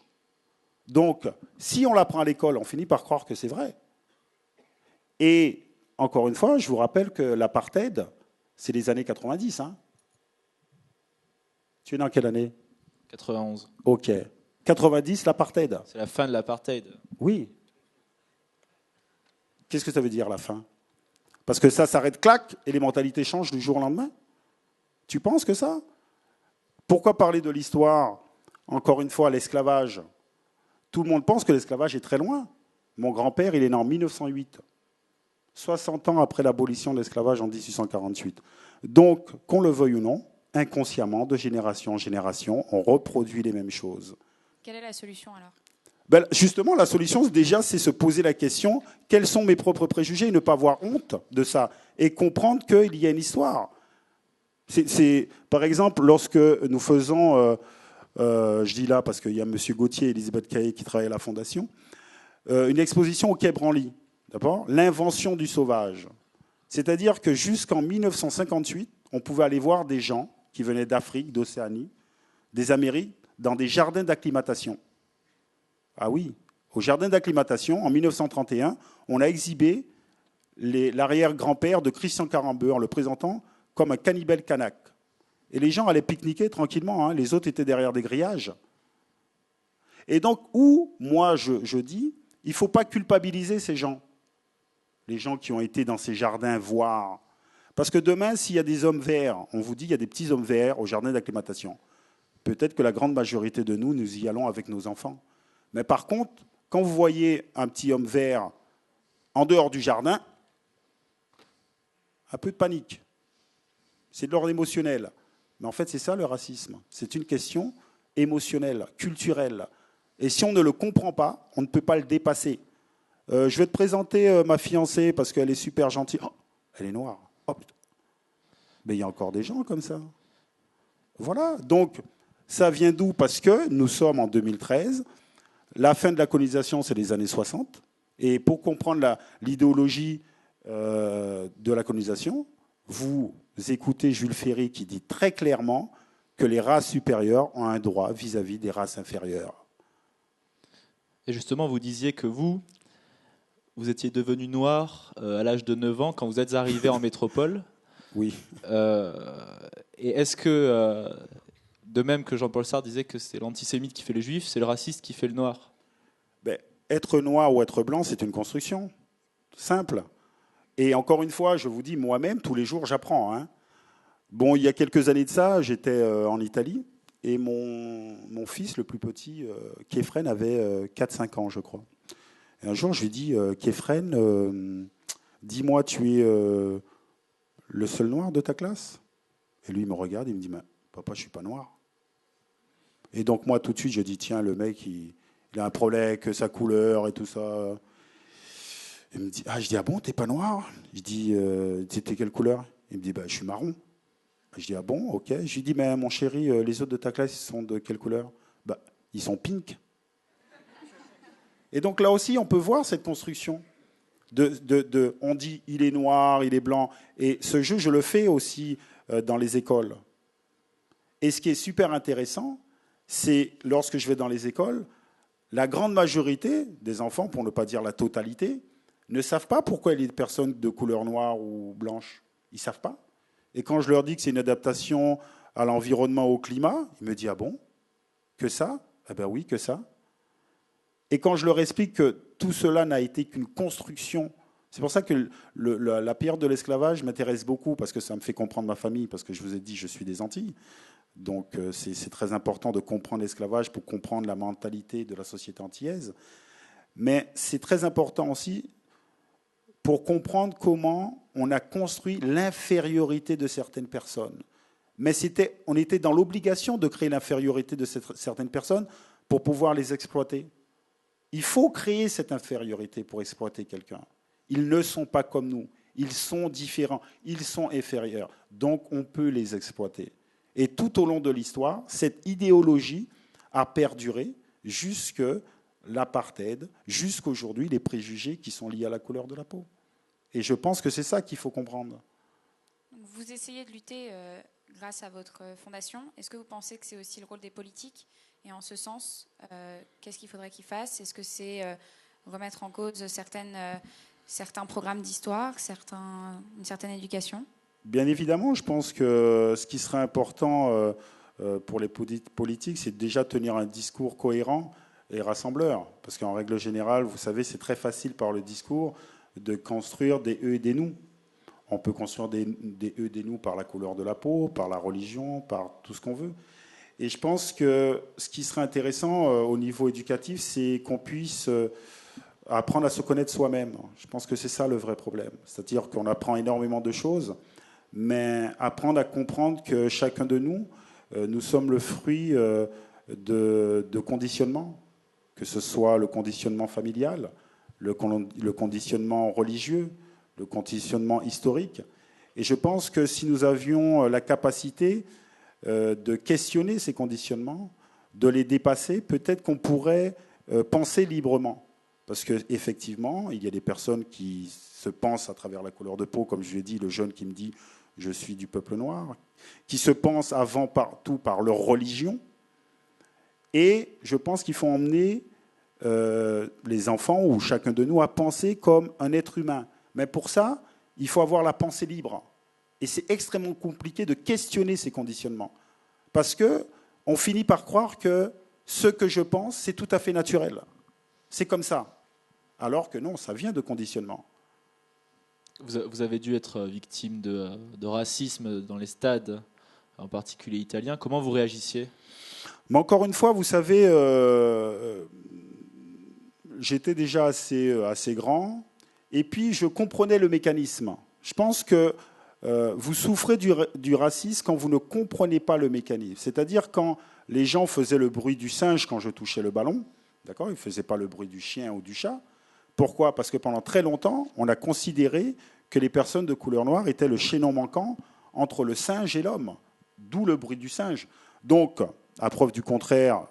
J: Donc, si on l'apprend à l'école, on finit par croire que c'est vrai. Et, encore une fois, je vous rappelle que l'apartheid, c'est les années 90. Hein. Tu es dans quelle année?
I: 91.
J: Ok. 90, l'apartheid.
I: C'est la fin de l'apartheid.
J: Oui. Qu'est-ce que ça veut dire, la fin? Parce que ça s'arrête, clac, et les mentalités changent du jour au lendemain? Tu penses que ça? Pourquoi parler de l'histoire, encore une fois, l'esclavage? Tout le monde pense que l'esclavage est très loin. Mon grand-père, il est né en 1908, 60 ans après l'abolition de l'esclavage en 1848. Donc, qu'on le veuille ou non, inconsciemment, de génération en génération, on reproduit les mêmes choses.
K: Quelle est la solution alors?
J: Ben, justement, la solution, déjà, c'est se poser la question, quels sont mes propres préjugés, et ne pas avoir honte de ça, et comprendre qu'il y a une histoire. Par exemple, lorsque nous faisons, je dis là parce qu'il y a M. Gauthier et Elisabeth Caillé qui travaillent à la Fondation, une exposition au Quai Branly, d'abord, l'invention du sauvage. C'est-à-dire que jusqu'en 1958, on pouvait aller voir des gens qui venaient d'Afrique, d'Océanie, des Amériques, dans des jardins d'acclimatation. Ah oui, au jardin d'acclimatation, en 1931, on a exhibé l'arrière-grand-père de Christian Carambeu en le présentant comme un cannibale kanak. Et les gens allaient pique-niquer tranquillement, hein, les autres étaient derrière des grillages. Et donc, moi, je dis, il ne faut pas culpabiliser ces gens, les gens qui ont été dans ces jardins voir. Parce que demain, s'il y a des hommes verts, on vous dit qu'il y a des petits hommes verts au jardin d'acclimatation. Peut-être que la grande majorité de nous y allons avec nos enfants. Mais par contre, quand vous voyez un petit homme vert en dehors du jardin, un peu de panique. C'est de l'ordre émotionnel. Mais en fait, c'est ça le racisme. C'est une question émotionnelle, culturelle. Et si on ne le comprend pas, on ne peut pas le dépasser. Je vais te présenter ma fiancée parce qu'elle est super gentille. Oh, elle est noire. Oh, putain. Mais il y a encore des gens comme ça. Voilà. Donc, ça vient d'où? Parce que nous sommes en 2013. La fin de la colonisation, c'est les années 60. Et pour comprendre l'idéologie de la colonisation, vous écoutez Jules Ferry qui dit très clairement que les races supérieures ont un droit vis-à-vis des races inférieures.
I: Et justement, vous disiez que vous étiez devenu noir à l'âge de 9 ans quand vous êtes arrivé en métropole.
J: Oui.
I: Et est-ce que, de même que Jean-Paul Sartre disait que c'est l'antisémite qui fait le juif, c'est le raciste qui fait le noir?
J: Être noir ou être blanc, c'est une construction. Simple. Et encore une fois, je vous dis, moi-même, tous les jours, j'apprends. Hein. Bon, il y a quelques années de ça, j'étais en Italie, et mon fils, le plus petit, Kéfren, avait 4-5 ans, je crois. Et un jour, je lui dis, Kéfren, dis-moi, tu es le seul noir de ta classe? Et lui, il me regarde, il me dit, papa, je ne suis pas noir. Et donc, moi, tout de suite, je dis, tiens, le mec, il a un problème avec sa couleur et tout ça. Il me dit, je dis, ah bon, t'es pas noir? Je dis, t'es quelle couleur? Il me dit, je suis marron. Je dis, ah bon, ok. Je lui dis, mais mon chéri, les autres de ta classe, ils sont de quelle couleur? Ils sont pink. Et donc là aussi, on peut voir cette construction. On dit, il est noir, il est blanc. Et ce jeu, je le fais aussi dans les écoles. Et ce qui est super intéressant, c'est lorsque je vais dans les écoles, la grande majorité des enfants, pour ne pas dire la totalité, ne savent pas pourquoi il y a des personnes de couleur noire ou blanche. Ils ne savent pas. Et quand je leur dis que c'est une adaptation à l'environnement, au climat, ils me disent, ah bon? Que ça? Eh bien oui, que ça. Et quand je leur explique que tout cela n'a été qu'une construction, c'est pour ça que la période de l'esclavage m'intéresse beaucoup, parce que ça me fait comprendre ma famille, parce que je vous ai dit, je suis des Antilles. Donc c'est très important de comprendre l'esclavage pour comprendre la mentalité de la société antillaise. Mais c'est très important aussi pour comprendre comment on a construit l'infériorité de certaines personnes. Mais on était dans l'obligation de créer l'infériorité de certaines personnes pour pouvoir les exploiter. Il faut créer cette infériorité pour exploiter quelqu'un. Ils ne sont pas comme nous. Ils sont différents. Ils sont inférieurs. Donc, on peut les exploiter. Et tout au long de l'histoire, cette idéologie a perduré jusque l'apartheid, jusqu'aujourd'hui, les préjugés qui sont liés à la couleur de la peau. Et je pense que c'est ça qu'il faut comprendre.
K: Vous essayez de lutter grâce à votre fondation. Est-ce que vous pensez que c'est aussi le rôle des politiques? Et en ce sens, qu'est-ce qu'il faudrait qu'ils fassent? Est-ce que c'est remettre en cause certains programmes d'histoire, une certaine éducation?
J: Bien évidemment, je pense que ce qui serait important pour les politiques, c'est déjà tenir un discours cohérent et rassembleur. Parce qu'en règle générale, vous savez, c'est très facile par le discours de construire des eux et des nous. On peut construire des eux et des nous par la couleur de la peau, par la religion, par tout ce qu'on veut. Et je pense que ce qui serait intéressant au niveau éducatif, c'est qu'on puisse apprendre à se connaître soi-même. Je pense que c'est ça le vrai problème. C'est-à-dire qu'on apprend énormément de choses, mais apprendre à comprendre que chacun de nous, nous sommes le fruit de conditionnement, que ce soit le conditionnement familial, le conditionnement religieux, le conditionnement historique. Et je pense que si nous avions la capacité de questionner ces conditionnements, de les dépasser, peut-être qu'on pourrait penser librement. Parce qu'effectivement, il y a des personnes qui se pensent à travers la couleur de peau, comme je l'ai dit, le jeune qui me dit « je suis du peuple noir », qui se pensent avant tout par leur religion. Et je pense qu'il faut emmener les enfants ou chacun de nous à penser comme un être humain. Mais pour ça, il faut avoir la pensée libre. Et c'est extrêmement compliqué de questionner ces conditionnements. Parce qu'on finit par croire que ce que je pense, c'est tout à fait naturel. C'est comme ça. Alors que non, ça vient de conditionnement.
I: Vous avez dû être victime de racisme dans les stades, en particulier italiens. Comment vous réagissiez?
J: Mais encore une fois, vous savez, j'étais déjà assez grand, et puis je comprenais le mécanisme. Je pense que vous souffrez du racisme quand vous ne comprenez pas le mécanisme. C'est-à-dire quand les gens faisaient le bruit du singe quand je touchais le ballon, d'accord, ils ne faisaient pas le bruit du chien ou du chat. Pourquoi? Parce que pendant très longtemps, on a considéré que les personnes de couleur noire étaient le chaînon manquant entre le singe et l'homme, d'où le bruit du singe. Donc, à preuve du contraire,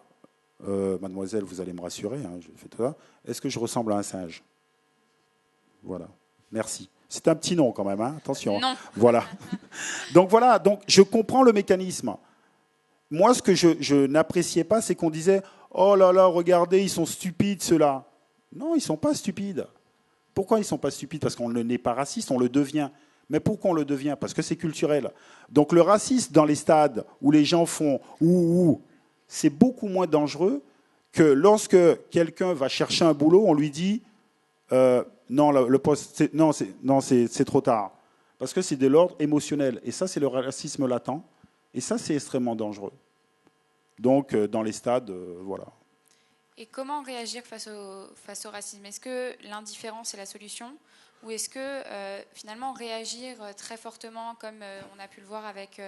J: mademoiselle, vous allez me rassurer, hein, je fais tout ça. Est-ce que je ressemble à un singe? Voilà, merci. C'est un petit nom quand même, hein, attention.
K: Non.
J: Voilà. Donc je comprends le mécanisme. Moi, ce que je n'appréciais pas, c'est qu'on disait « Oh là là, regardez, ils sont stupides, ceux-là ». Non, ils ne sont pas stupides. Pourquoi ils ne sont pas stupides? Parce qu'on n'est pas raciste, on le devient. Mais pourquoi on le devient? Parce que c'est culturel. Donc le racisme dans les stades où les gens font « ouh », c'est beaucoup moins dangereux que lorsque quelqu'un va chercher un boulot, on lui dit non, le poste, c'est trop tard. Parce que c'est de l'ordre émotionnel. Et ça, c'est le racisme latent. Et ça, c'est extrêmement dangereux. Donc, dans les stades, voilà.
K: Et comment réagir face au racisme? Est-ce que l'indifférence est la solution? Ou est-ce que finalement réagir très fortement, comme on a pu le voir avec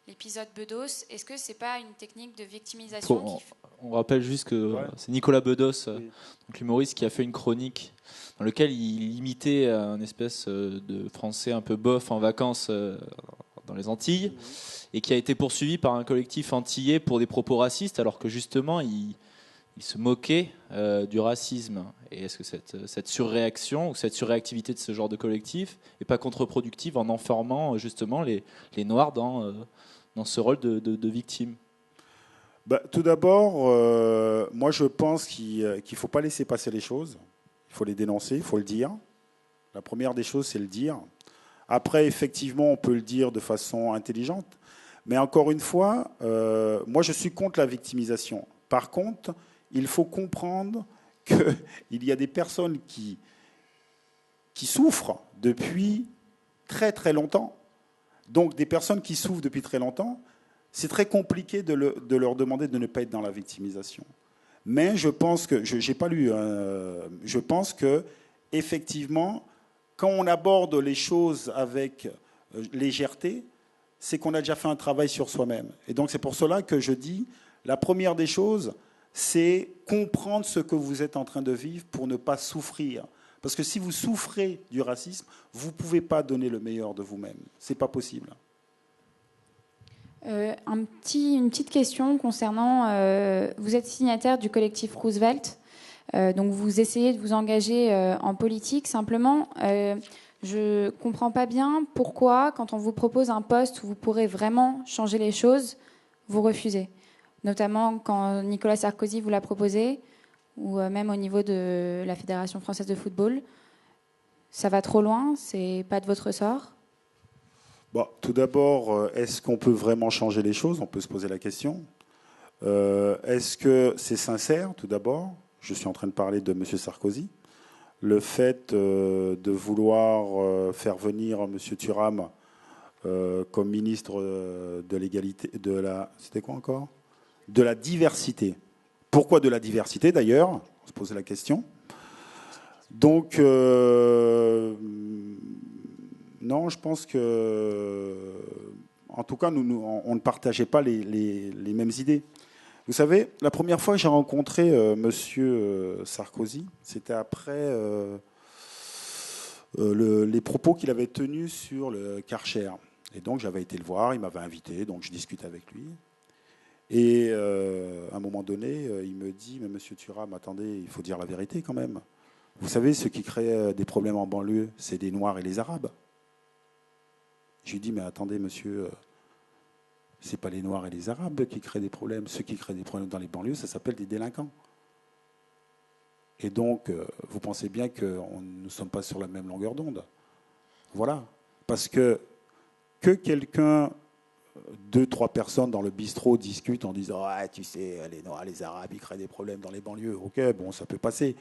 K: l'épisode Bedos, est-ce que c'est pas une technique de victimisation
I: On rappelle juste que c'est Nicolas Bedos, donc l'humoriste, qui a fait une chronique dans laquelle il imitait un espèce de français un peu bof en vacances dans les Antilles, et qui a été poursuivi par un collectif antillais pour des propos racistes, alors que justement il se moquait du racisme. Et est-ce que cette surréaction ou cette surréactivité de ce genre de collectif n'est pas contre-productive en enfermant justement les Noirs dans ce rôle de victime?
J: Tout d'abord, moi je pense qu'il ne faut pas laisser passer les choses. Il faut les dénoncer, il faut le dire. La première des choses, c'est le dire. Après, effectivement, on peut le dire de façon intelligente. Mais encore une fois, moi je suis contre la victimisation. Par contre, il faut comprendre qu'il y a des personnes qui souffrent depuis très très longtemps. Donc des personnes qui souffrent depuis très longtemps, c'est très compliqué de leur demander de ne pas être dans la victimisation. Mais je pense que, je n'ai pas lu, je pense que effectivement, quand on aborde les choses avec légèreté, c'est qu'on a déjà fait un travail sur soi-même. Et donc c'est pour cela que je dis, la première des choses, c'est comprendre ce que vous êtes en train de vivre pour ne pas souffrir. Parce que si vous souffrez du racisme, vous ne pouvez pas donner le meilleur de vous-même. Ce n'est pas possible.
K: Une petite question concernant... vous êtes signataire du collectif Roosevelt, donc vous essayez de vous engager en politique. Simplement, je ne comprends pas bien pourquoi, quand on vous propose un poste où vous pourrez vraiment changer les choses, vous refusez. Notamment quand Nicolas Sarkozy vous l'a proposé, ou même au niveau de la Fédération française de football. Ça va trop loin? C'est pas de votre ressort?
J: Tout d'abord, est-ce qu'on peut vraiment changer les choses? On peut se poser la question. Est-ce que c'est sincère, tout d'abord? Je suis en train de parler de M. Sarkozy. Le fait de vouloir faire venir M. Thuram comme ministre de l'égalité, c'était quoi encore? De la diversité. Pourquoi de la diversité, d'ailleurs? On se pose la question. Donc, non, je pense que, en tout cas, on ne partageait pas les mêmes idées. Vous savez, la première fois que j'ai rencontré M. Sarkozy, c'était après les propos qu'il avait tenus sur le Karcher. Et donc, j'avais été le voir, il m'avait invité, donc je discute avec lui. Et à un moment donné, il me dit, mais monsieur Thuram, attendez, il faut dire la vérité quand même. Vous savez, ce qui crée des problèmes en banlieue, c'est les Noirs et les Arabes. Je lui dis, mais attendez, monsieur, c'est pas les Noirs et les Arabes qui créent des problèmes. Ceux qui créent des problèmes dans les banlieues, ça s'appelle des délinquants. Et donc, vous pensez bien que nous ne sommes pas sur la même longueur d'onde. Voilà. Parce que quelqu'un... 2-3 personnes dans le bistrot discutent en disant « Ah, tu sais, les Noirs, les Arabes, ils créent des problèmes dans les banlieues. » Ok, bon, ça peut passer.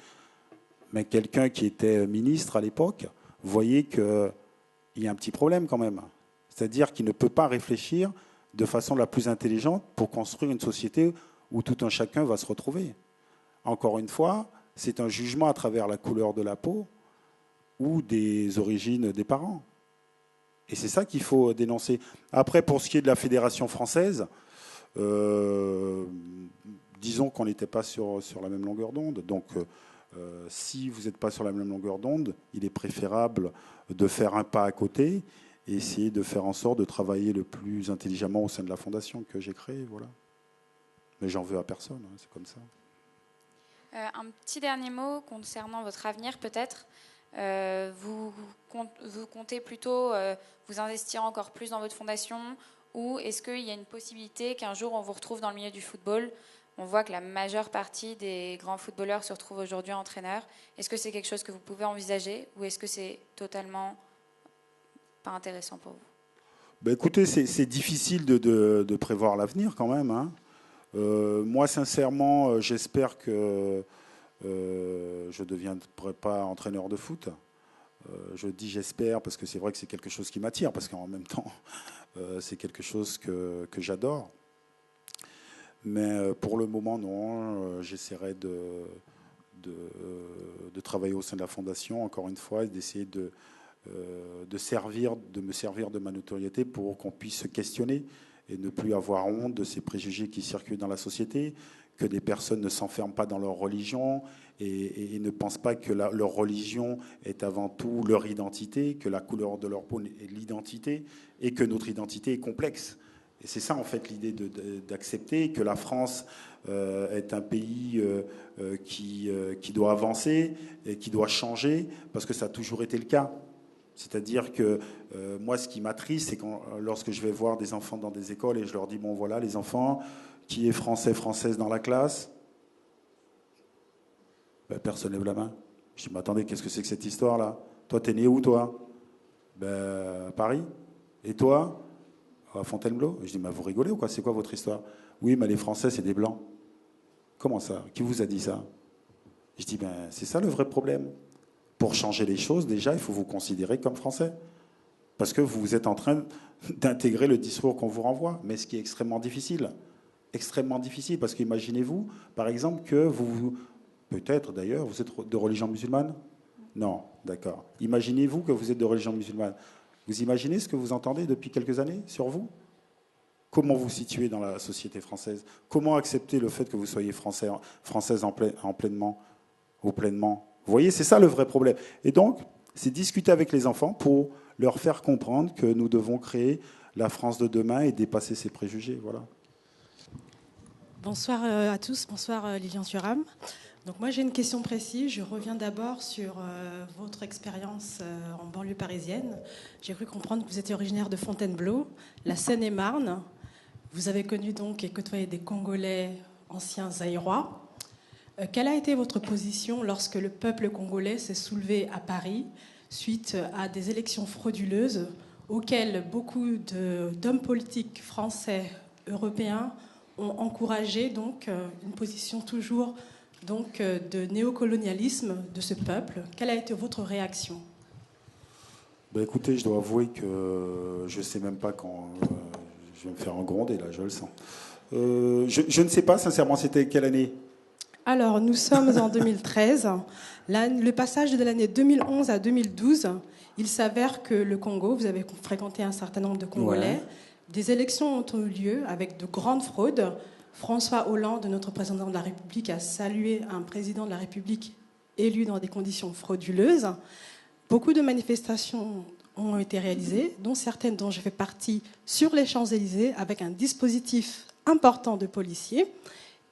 J: Mais quelqu'un qui était ministre à l'époque voyait qu'il y a un petit problème quand même. C'est-à-dire qu'il ne peut pas réfléchir de façon la plus intelligente pour construire une société où tout un chacun va se retrouver. Encore une fois, c'est un jugement à travers la couleur de la peau ou des origines des parents. Et c'est ça qu'il faut dénoncer. Après, pour ce qui est de la Fédération française, disons qu'on n'était pas sur la même longueur d'onde. Donc, si vous n'êtes pas sur la même longueur d'onde, il est préférable de faire un pas à côté et essayer de faire en sorte de travailler le plus intelligemment au sein de la fondation que j'ai créée. Voilà. Mais j'en veux à personne, hein, c'est comme ça.
K: Un petit dernier mot concernant votre avenir, peut-être. Vous comptez plutôt vous investir encore plus dans votre fondation, ou est-ce qu'il y a une possibilité qu'un jour on vous retrouve dans le milieu du football? On voit que la majeure partie des grands footballeurs se retrouvent aujourd'hui entraîneurs. Est-ce que c'est quelque chose que vous pouvez envisager, ou est-ce que c'est totalement pas intéressant pour vous?
J: Écoutez, c'est difficile de prévoir l'avenir quand même, hein. Moi, sincèrement, j'espère que je ne deviendrai pas entraîneur de foot. Je dis j'espère parce que c'est vrai que c'est quelque chose qui m'attire, parce qu'en même temps, c'est quelque chose que j'adore. Mais pour le moment, non. J'essaierai de travailler au sein de la Fondation, encore une fois, et d'essayer de me servir de ma notoriété pour qu'on puisse se questionner et ne plus avoir honte de ces préjugés qui circulent dans la société, que des personnes ne s'enferment pas dans leur religion et ne pensent pas que leur religion est avant tout leur identité, que la couleur de leur peau est l'identité et que notre identité est complexe. Et c'est ça, en fait, l'idée d'accepter que la France est un pays qui doit avancer et qui doit changer, parce que ça a toujours été le cas. C'est-à-dire que moi, ce qui m'attriste, c'est lorsque je vais voir des enfants dans des écoles et je leur dis, bon voilà, les enfants, qui est français, française dans la classe? Ben, personne lève la main. Je dis, mais attendez, qu'est-ce que c'est que cette histoire-là? Toi, t'es né où, toi? Ben, à Paris. Et toi? À Fontainebleau. Je dis, mais vous rigolez ou quoi? C'est quoi votre histoire? Oui, mais les Français, c'est des Blancs. Comment ça? Qui vous a dit ça? Je dis, ben, c'est ça le vrai problème. Pour changer les choses, déjà, il faut vous considérer comme Français. Parce que vous êtes en train d'intégrer le discours qu'on vous renvoie. Mais ce qui est extrêmement difficile. Extrêmement difficile. Parce qu'imaginez-vous, par exemple, que peut-être d'ailleurs, vous êtes de religion musulmane? Non, d'accord. Imaginez-vous que vous êtes de religion musulmane. Vous imaginez ce que vous entendez depuis quelques années sur vous? Comment vous situez dans la société française? Comment accepter le fait que vous soyez française pleinement? Vous voyez, c'est ça le vrai problème. Et donc, c'est discuter avec les enfants pour leur faire comprendre que nous devons créer la France de demain et dépasser ces préjugés. Voilà.
S: Bonsoir à tous, bonsoir Lilian Thuram. Donc moi j'ai une question précise, je reviens d'abord sur votre expérience en banlieue parisienne. J'ai cru comprendre que vous étiez originaire de Fontainebleau, la Seine-et-Marne. Vous avez connu donc et côtoyé des Congolais anciens zaïrois. Quelle a été votre position lorsque le peuple congolais s'est soulevé à Paris suite à des élections frauduleuses auxquelles beaucoup d'hommes politiques français, européens ont encouragé donc une position toujours donc de néocolonialisme de ce peuple? Quelle a été votre réaction?
J: Ben écoutez, je dois avouer que je ne sais même pas quand je vais me faire engronder, là, je le sens. Je ne sais pas, sincèrement, c'était quelle année?
S: Alors, nous sommes en 2013. Le passage de l'année 2011 à 2012, il s'avère que le Congo, vous avez fréquenté un certain nombre de Congolais, ouais. Des élections ont eu lieu avec de grandes fraudes. François Hollande, notre président de la République, a salué un président de la République élu dans des conditions frauduleuses. Beaucoup de manifestations ont été réalisées, dont certaines dont je fais partie, sur les Champs-Élysées, avec un dispositif important de policiers,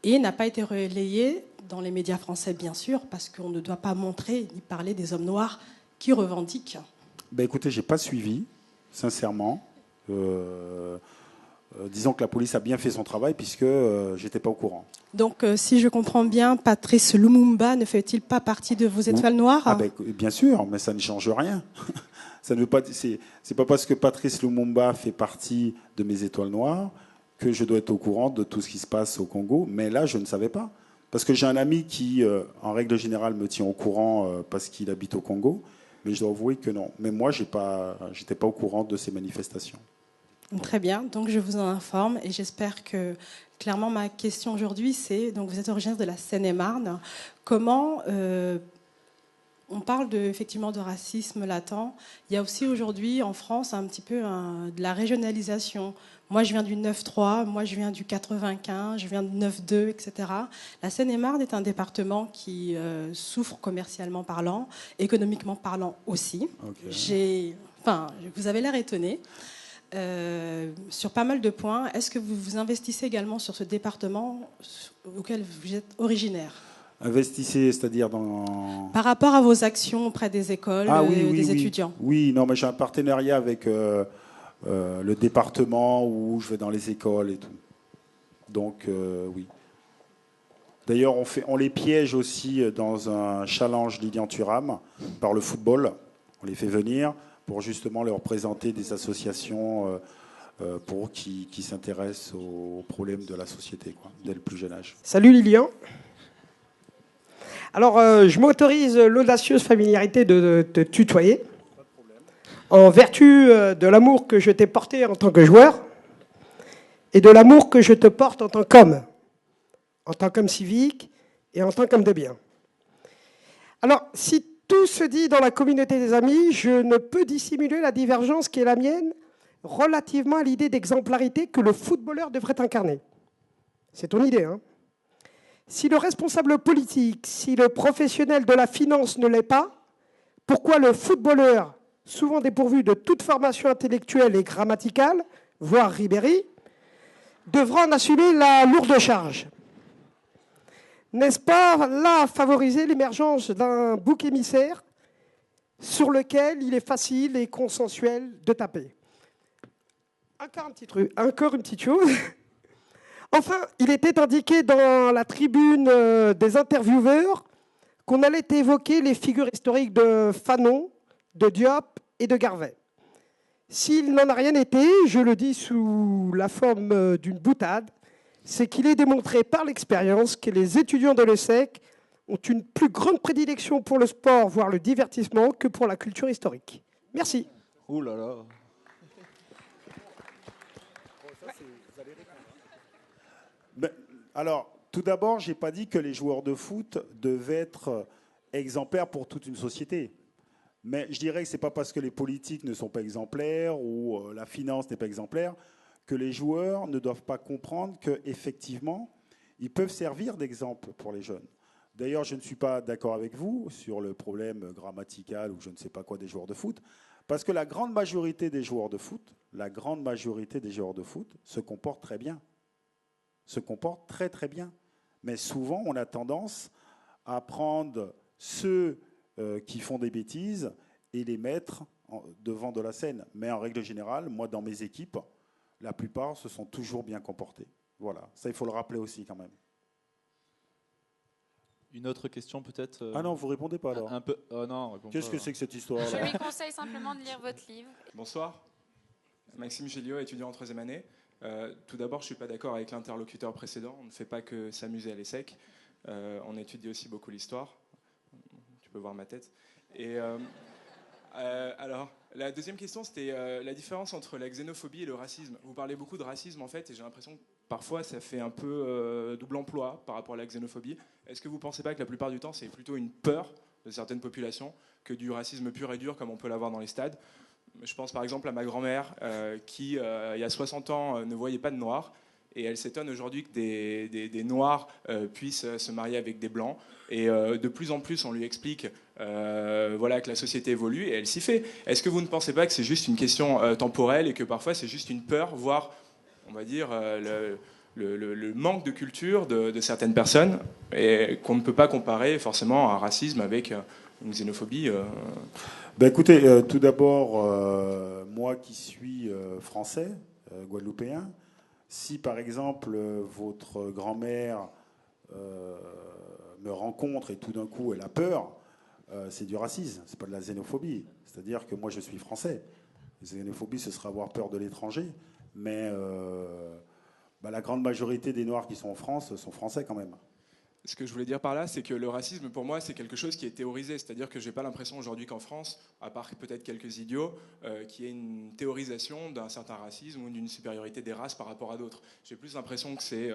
S: et n'a pas été relayé dans les médias français, bien sûr, parce qu'on ne doit pas montrer ni parler des hommes noirs qui revendiquent.
J: Ben écoutez, je n'ai pas suivi, sincèrement. Disons que la police a bien fait son travail puisque j'étais pas au courant.
S: Donc, si je comprends bien, Patrice Lumumba ne fait-il pas partie de vos étoiles noires?
J: Ah ben, bien sûr, mais ça ne change rien. Ça ne veut pas, c'est pas parce que Patrice Lumumba fait partie de mes étoiles noires que je dois être au courant de tout ce qui se passe au Congo. Mais là, je ne savais pas. Parce que j'ai un ami qui, en règle générale, me tient au courant parce qu'il habite au Congo. Mais je dois avouer que non. Mais moi, j'étais pas au courant de ces manifestations.
S: Très bien, donc je vous en informe et j'espère que, clairement, ma question aujourd'hui, c'est, donc vous êtes originaire de la Seine-et-Marne, comment on parle effectivement de racisme latent. Il y a aussi aujourd'hui en France un petit peu de la régionalisation. Moi, je viens du 9-3, moi, je viens du 95, je viens du 9-2, etc. La Seine-et-Marne est un département qui souffre commercialement parlant, économiquement parlant aussi. Okay. Vous avez l'air étonné. Sur pas mal de points. Est-ce que vous vous investissez également sur ce département auquel vous êtes originaire?
J: Investissez, c'est-à-dire dans...
S: Par rapport à vos actions auprès des écoles, des étudiants.
J: Oui, non, mais j'ai un partenariat avec le département où je vais dans les écoles et tout. Donc, oui. D'ailleurs, on les piège aussi dans un challenge Lilian Thuram par le football. On les fait venir pour justement leur présenter des associations qui s'intéressent aux problèmes de la société, quoi, dès le plus jeune âge.
T: Salut Lilian. Alors, je m'autorise l'audacieuse familiarité de te tutoyer, en vertu de l'amour que je t'ai porté en tant que joueur et de l'amour que je te porte en tant qu'homme. en tant qu'homme civique et en tant qu'homme de bien. Alors, si tout se dit dans la communauté des amis, je ne peux dissimuler la divergence qui est la mienne relativement à l'idée d'exemplarité que le footballeur devrait incarner. C'est ton idée, hein? Si le responsable politique, si le professionnel de la finance ne l'est pas, pourquoi le footballeur, souvent dépourvu de toute formation intellectuelle et grammaticale, voire Ribéry, devra en assumer la lourde charge? N'est-ce pas là favoriser l'émergence d'un bouc émissaire sur lequel il est facile et consensuel de taper? Encore une petite chose. Enfin, il était indiqué dans la tribune des intervieweurs qu'on allait évoquer les figures historiques de Fanon, de Diop et de Garvey. S'il n'en a rien été, je le dis sous la forme d'une boutade, c'est qu'il est démontré par l'expérience que les étudiants de l'ESSEC ont une plus grande prédilection pour le sport, voire le divertissement, que pour la culture historique. Merci.
I: Ouh là là.
J: Ben, alors, tout d'abord, je n'ai pas dit que les joueurs de foot devaient être exemplaires pour toute une société. Mais je dirais que ce n'est pas parce que les politiques ne sont pas exemplaires ou la finance n'est pas exemplaire que les joueurs ne doivent pas comprendre qu'effectivement, ils peuvent servir d'exemple pour les jeunes. D'ailleurs, je ne suis pas d'accord avec vous sur le problème grammatical ou je ne sais pas quoi des joueurs de foot, parce que la grande majorité des joueurs de foot, se comportent très bien. Se comportent très très bien. Mais souvent, on a tendance à prendre ceux qui font des bêtises et les mettre devant de la scène. Mais en règle générale, moi, dans mes équipes, la plupart se sont toujours bien comportés. Voilà, ça, il faut le rappeler aussi quand même.
I: Une autre question peut-être
J: Ah non, vous répondez pas alors.
I: Un peu. Oh non,
J: qu'est-ce que c'est que cette histoire-là?
U: Je lui conseille simplement de lire votre livre.
V: Bonsoir, Maxime Géliot, étudiant en 3e année. Tout d'abord, je ne suis pas d'accord avec l'interlocuteur précédent. On ne fait pas que s'amuser à l'ESSEC. On étudie aussi beaucoup l'histoire. Tu peux voir ma tête. Et alors, la deuxième question, c'était la différence entre la xénophobie et le racisme. Vous parlez beaucoup de racisme, en fait, et j'ai l'impression que parfois, ça fait un peu double emploi par rapport à la xénophobie. Est-ce que vous ne pensez pas que la plupart du temps, c'est plutôt une peur de certaines populations que du racisme pur et dur, comme on peut l'avoir dans les stades? Je pense par exemple à ma grand-mère qui, il y a 60 ans, ne voyait pas de noirs. Et elle s'étonne aujourd'hui que des noirs puissent se marier avec des blancs. Et de plus en plus, on lui explique voilà, que la société évolue et elle s'y fait. Est-ce que vous ne pensez pas que c'est juste une question temporelle et que parfois c'est juste une peur, voire, on va dire, le manque de culture de certaines personnes et qu'on ne peut pas comparer forcément à un racisme avec une xénophobie
J: Ben écoutez, tout d'abord, moi qui suis français, guadeloupéen, si par exemple votre grand-mère me rencontre et tout d'un coup elle a peur, c'est du racisme, c'est pas de la xénophobie. C'est-à-dire que moi je suis français. La xénophobie, ce sera avoir peur de l'étranger, mais la grande majorité des Noirs qui sont en France sont français quand même.
V: Ce que je voulais dire par là, c'est que le racisme, pour moi, c'est quelque chose qui est théorisé. C'est-à-dire que je n'ai pas l'impression aujourd'hui qu'en France, à part peut-être quelques idiots, qu'il y ait une théorisation d'un certain racisme ou d'une supériorité des races par rapport à d'autres. J'ai plus l'impression que c'est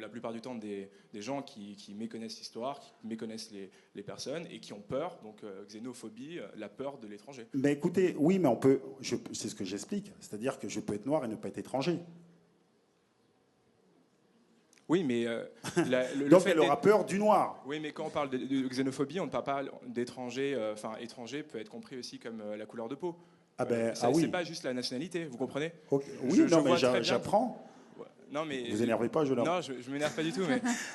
V: la plupart du temps des gens qui méconnaissent l'histoire, qui méconnaissent les personnes et qui ont peur, donc xénophobie, la peur de l'étranger.
J: Mais écoutez, oui, mais c'est ce que j'explique. C'est-à-dire que je peux être noir et ne pas être étranger.
V: Oui, mais
J: donc elle aura peur du noir.
V: Oui, mais quand on parle de xénophobie, on ne parle pas d'étranger. Enfin, étranger peut être compris aussi comme la couleur de peau.
J: Oui.
V: C'est pas juste la nationalité, vous comprenez?
J: Okay. Oui, mais j'apprends.
V: Non, mais
J: vous énervez pas, jeune homme.
V: Non, je m'énerve pas du tout.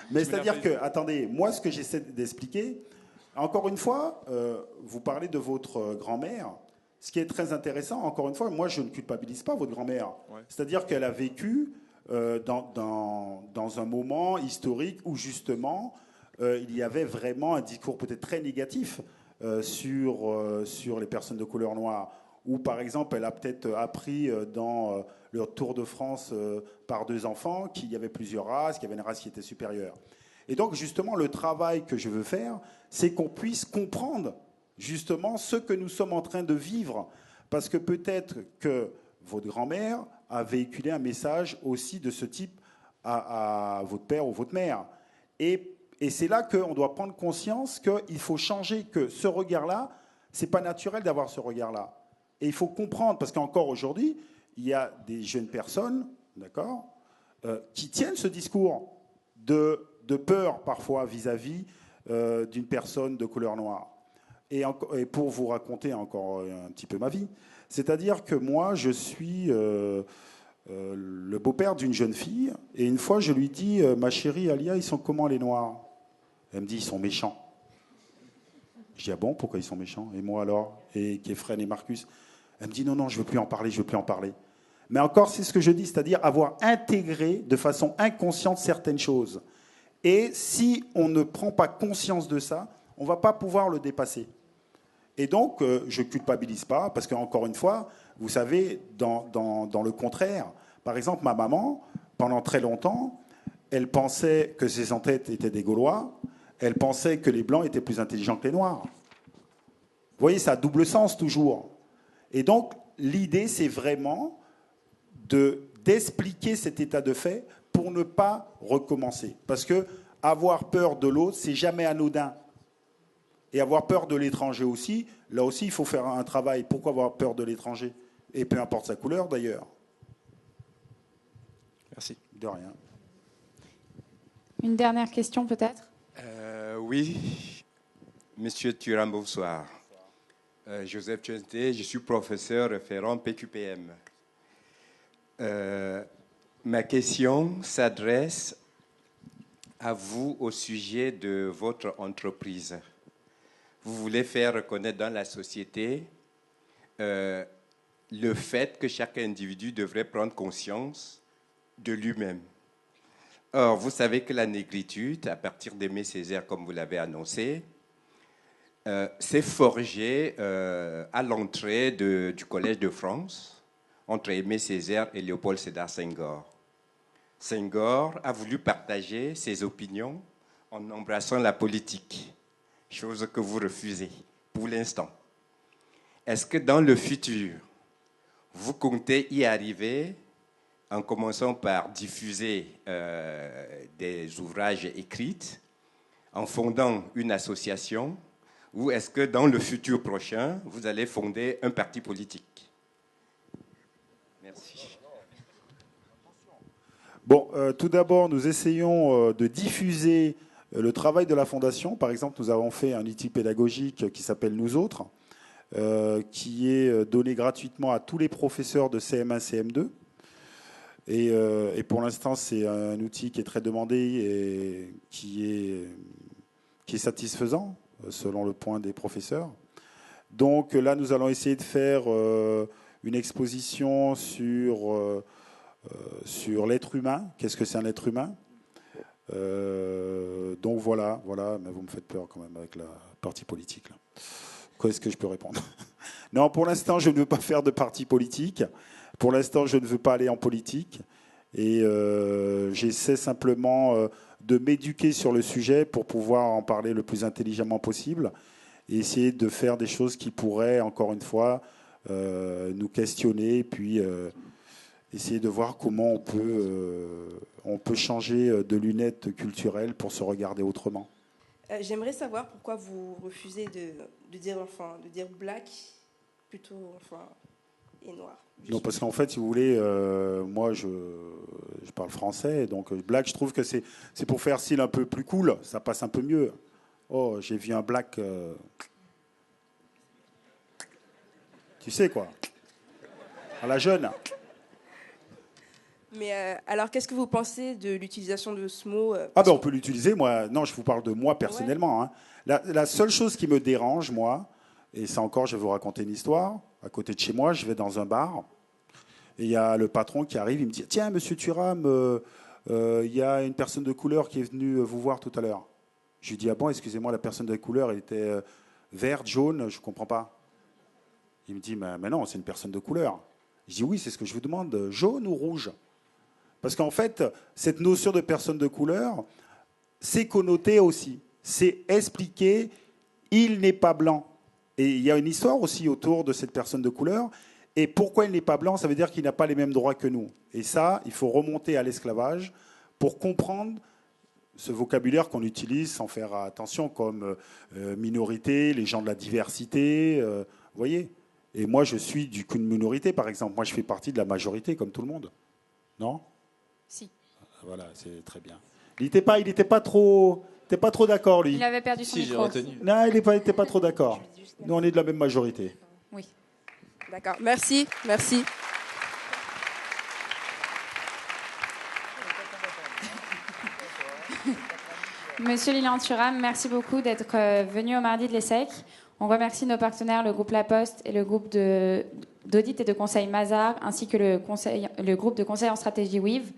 J: Mais c'est-à-dire que, attendez, moi, ce que j'essaie d'expliquer, encore une fois, vous parlez de votre grand-mère. Ce qui est très intéressant, encore une fois, moi, je ne culpabilise pas votre grand-mère. Ouais. C'est-à-dire qu'elle a vécu dans un moment historique où justement il y avait vraiment un discours peut-être très négatif sur les personnes de couleur noire, où par exemple elle a peut-être appris dans le Tour de France par 2 enfants qu'il y avait plusieurs races, qu'il y avait une race qui était supérieure. Et donc justement le travail que je veux faire, c'est qu'on puisse comprendre justement ce que nous sommes en train de vivre, parce que peut-être que votre grand-mère a véhiculé un message aussi de ce type à votre père ou votre mère. Et c'est là qu'on doit prendre conscience qu'il faut changer, que ce regard-là, ce n'est pas naturel d'avoir ce regard-là. Et il faut comprendre, parce qu'encore aujourd'hui, il y a des jeunes personnes, d'accord, qui tiennent ce discours de peur parfois vis-à-vis d'une personne de couleur noire. Et pour vous raconter encore un petit peu ma vie, c'est-à-dire que moi, je suis le beau-père d'une jeune fille, et une fois, je lui dis « Ma chérie Alia, ils sont comment les noirs ?» Elle me dit « Ils sont méchants. » Je dis « Ah bon, pourquoi ils sont méchants? Et moi alors? Et Kéfren et Marcus ?» Elle me dit « Non, non, je ne veux plus en parler, je ne veux plus en parler. » Mais encore, c'est ce que je dis, c'est-à-dire avoir intégré de façon inconsciente certaines choses. Et si on ne prend pas conscience de ça, on ne va pas pouvoir le dépasser. Et donc, je ne culpabilise pas, parce qu'encore une fois, vous savez, dans le contraire, par exemple, ma maman, pendant très longtemps, elle pensait que ses ancêtres étaient des Gaulois, elle pensait que les Blancs étaient plus intelligents que les Noirs. Vous voyez, ça a double sens toujours. Et donc, l'idée, c'est vraiment d'expliquer cet état de fait pour ne pas recommencer. Parce que avoir peur de l'autre, c'est jamais anodin. Et avoir peur de l'étranger aussi, là aussi, il faut faire un travail. Pourquoi avoir peur de l'étranger? Et peu importe sa couleur, d'ailleurs.
V: Merci.
J: De rien.
K: Une dernière question, peut-être?
B: Oui. Monsieur Thuram, bonsoir. Joseph Tchenté, je suis professeur référent PQPM. Ma question s'adresse à vous au sujet de votre entreprise. Vous voulez faire reconnaître dans la société le fait que chaque individu devrait prendre conscience de lui-même. Or, vous savez que la négritude, à partir d'Aimé Césaire, comme vous l'avez annoncé, s'est forgée à l'entrée du Collège de France, entre Aimé Césaire et Léopold Sédar Senghor. Senghor a voulu partager ses opinions en embrassant la politique, chose que vous refusez pour l'instant. Est-ce que dans le futur, vous comptez y arriver en commençant par diffuser des ouvrages écrits, en fondant une association, ou est-ce que dans le futur prochain, vous allez fonder un parti politique? Merci.
J: Bon, tout d'abord, nous essayons de diffuser le travail de la Fondation. Par exemple, nous avons fait un outil pédagogique qui s'appelle Nous Autres, qui est donné gratuitement à tous les professeurs de CM1, CM2. Et pour l'instant, c'est un outil qui est très demandé et qui est satisfaisant, selon le point des professeurs. Donc là, nous allons essayer de faire une exposition sur l'être humain. Qu'est-ce que c'est un être humain? Donc voilà, mais vous me faites peur quand même avec la partie politique. Là. Qu'est-ce que je peux répondre? Non, pour l'instant, je ne veux pas faire de parti politique. Pour l'instant, je ne veux pas aller en politique. Et j'essaie simplement de m'éduquer sur le sujet pour pouvoir en parler le plus intelligemment possible et essayer de faire des choses qui pourraient, encore une fois, nous questionner, puis essayer de voir comment on peut changer de lunettes culturelles pour se regarder autrement.
P: J'aimerais savoir pourquoi vous refusez de dire black plutôt et noir.
J: Non, parce qu'en fait, si vous voulez, moi, je parle français, donc black, je trouve que c'est pour faire style un peu plus cool, ça passe un peu mieux. Oh, j'ai vu un black... Tu sais quoi, à la jeune.
P: Mais alors, qu'est-ce que vous pensez de l'utilisation de ce mot
J: on peut l'utiliser, moi. Non, je vous parle de moi personnellement. Ouais. Hein. La seule chose qui me dérange, moi, et ça encore, je vais vous raconter une histoire. À côté de chez moi, je vais dans un bar, et il y a le patron qui arrive, il me dit « Tiens, monsieur Thuram, il y a une personne de couleur qui est venue vous voir tout à l'heure. » Je lui dis « Ah bon, excusez-moi, la personne de couleur, elle était verte, jaune, je ne comprends pas. » Il me dit « Mais non, c'est une personne de couleur. » Je dis « Oui, c'est ce que je vous demande, jaune ou rouge ?» Parce qu'en fait, cette notion de personne de couleur, c'est connoté aussi. C'est expliqué, il n'est pas blanc. Et il y a une histoire aussi autour de cette personne de couleur. Et pourquoi il n'est pas blanc? Ça veut dire qu'il n'a pas les mêmes droits que nous. Et ça, il faut remonter à l'esclavage pour comprendre ce vocabulaire qu'on utilise sans faire attention, comme minorité, les gens de la diversité, vous voyez. Et moi, je suis qu'une minorité, par exemple. Moi, je fais partie de la majorité, comme tout le monde. Non?
K: Si.
J: Voilà, c'est très bien. Il n'était pas trop d'accord, lui.
K: Il avait perdu son micro.
J: Non, il n'était pas trop d'accord. Nous, on est de la même majorité.
K: Oui.
C: D'accord. Merci. Merci.
K: Monsieur Lilian Thuram, merci beaucoup d'être venu au mardi de l'ESSEC. On remercie nos partenaires, le groupe La Poste et le groupe d'audit et de conseil Mazars, ainsi que le groupe de conseil en stratégie WIV.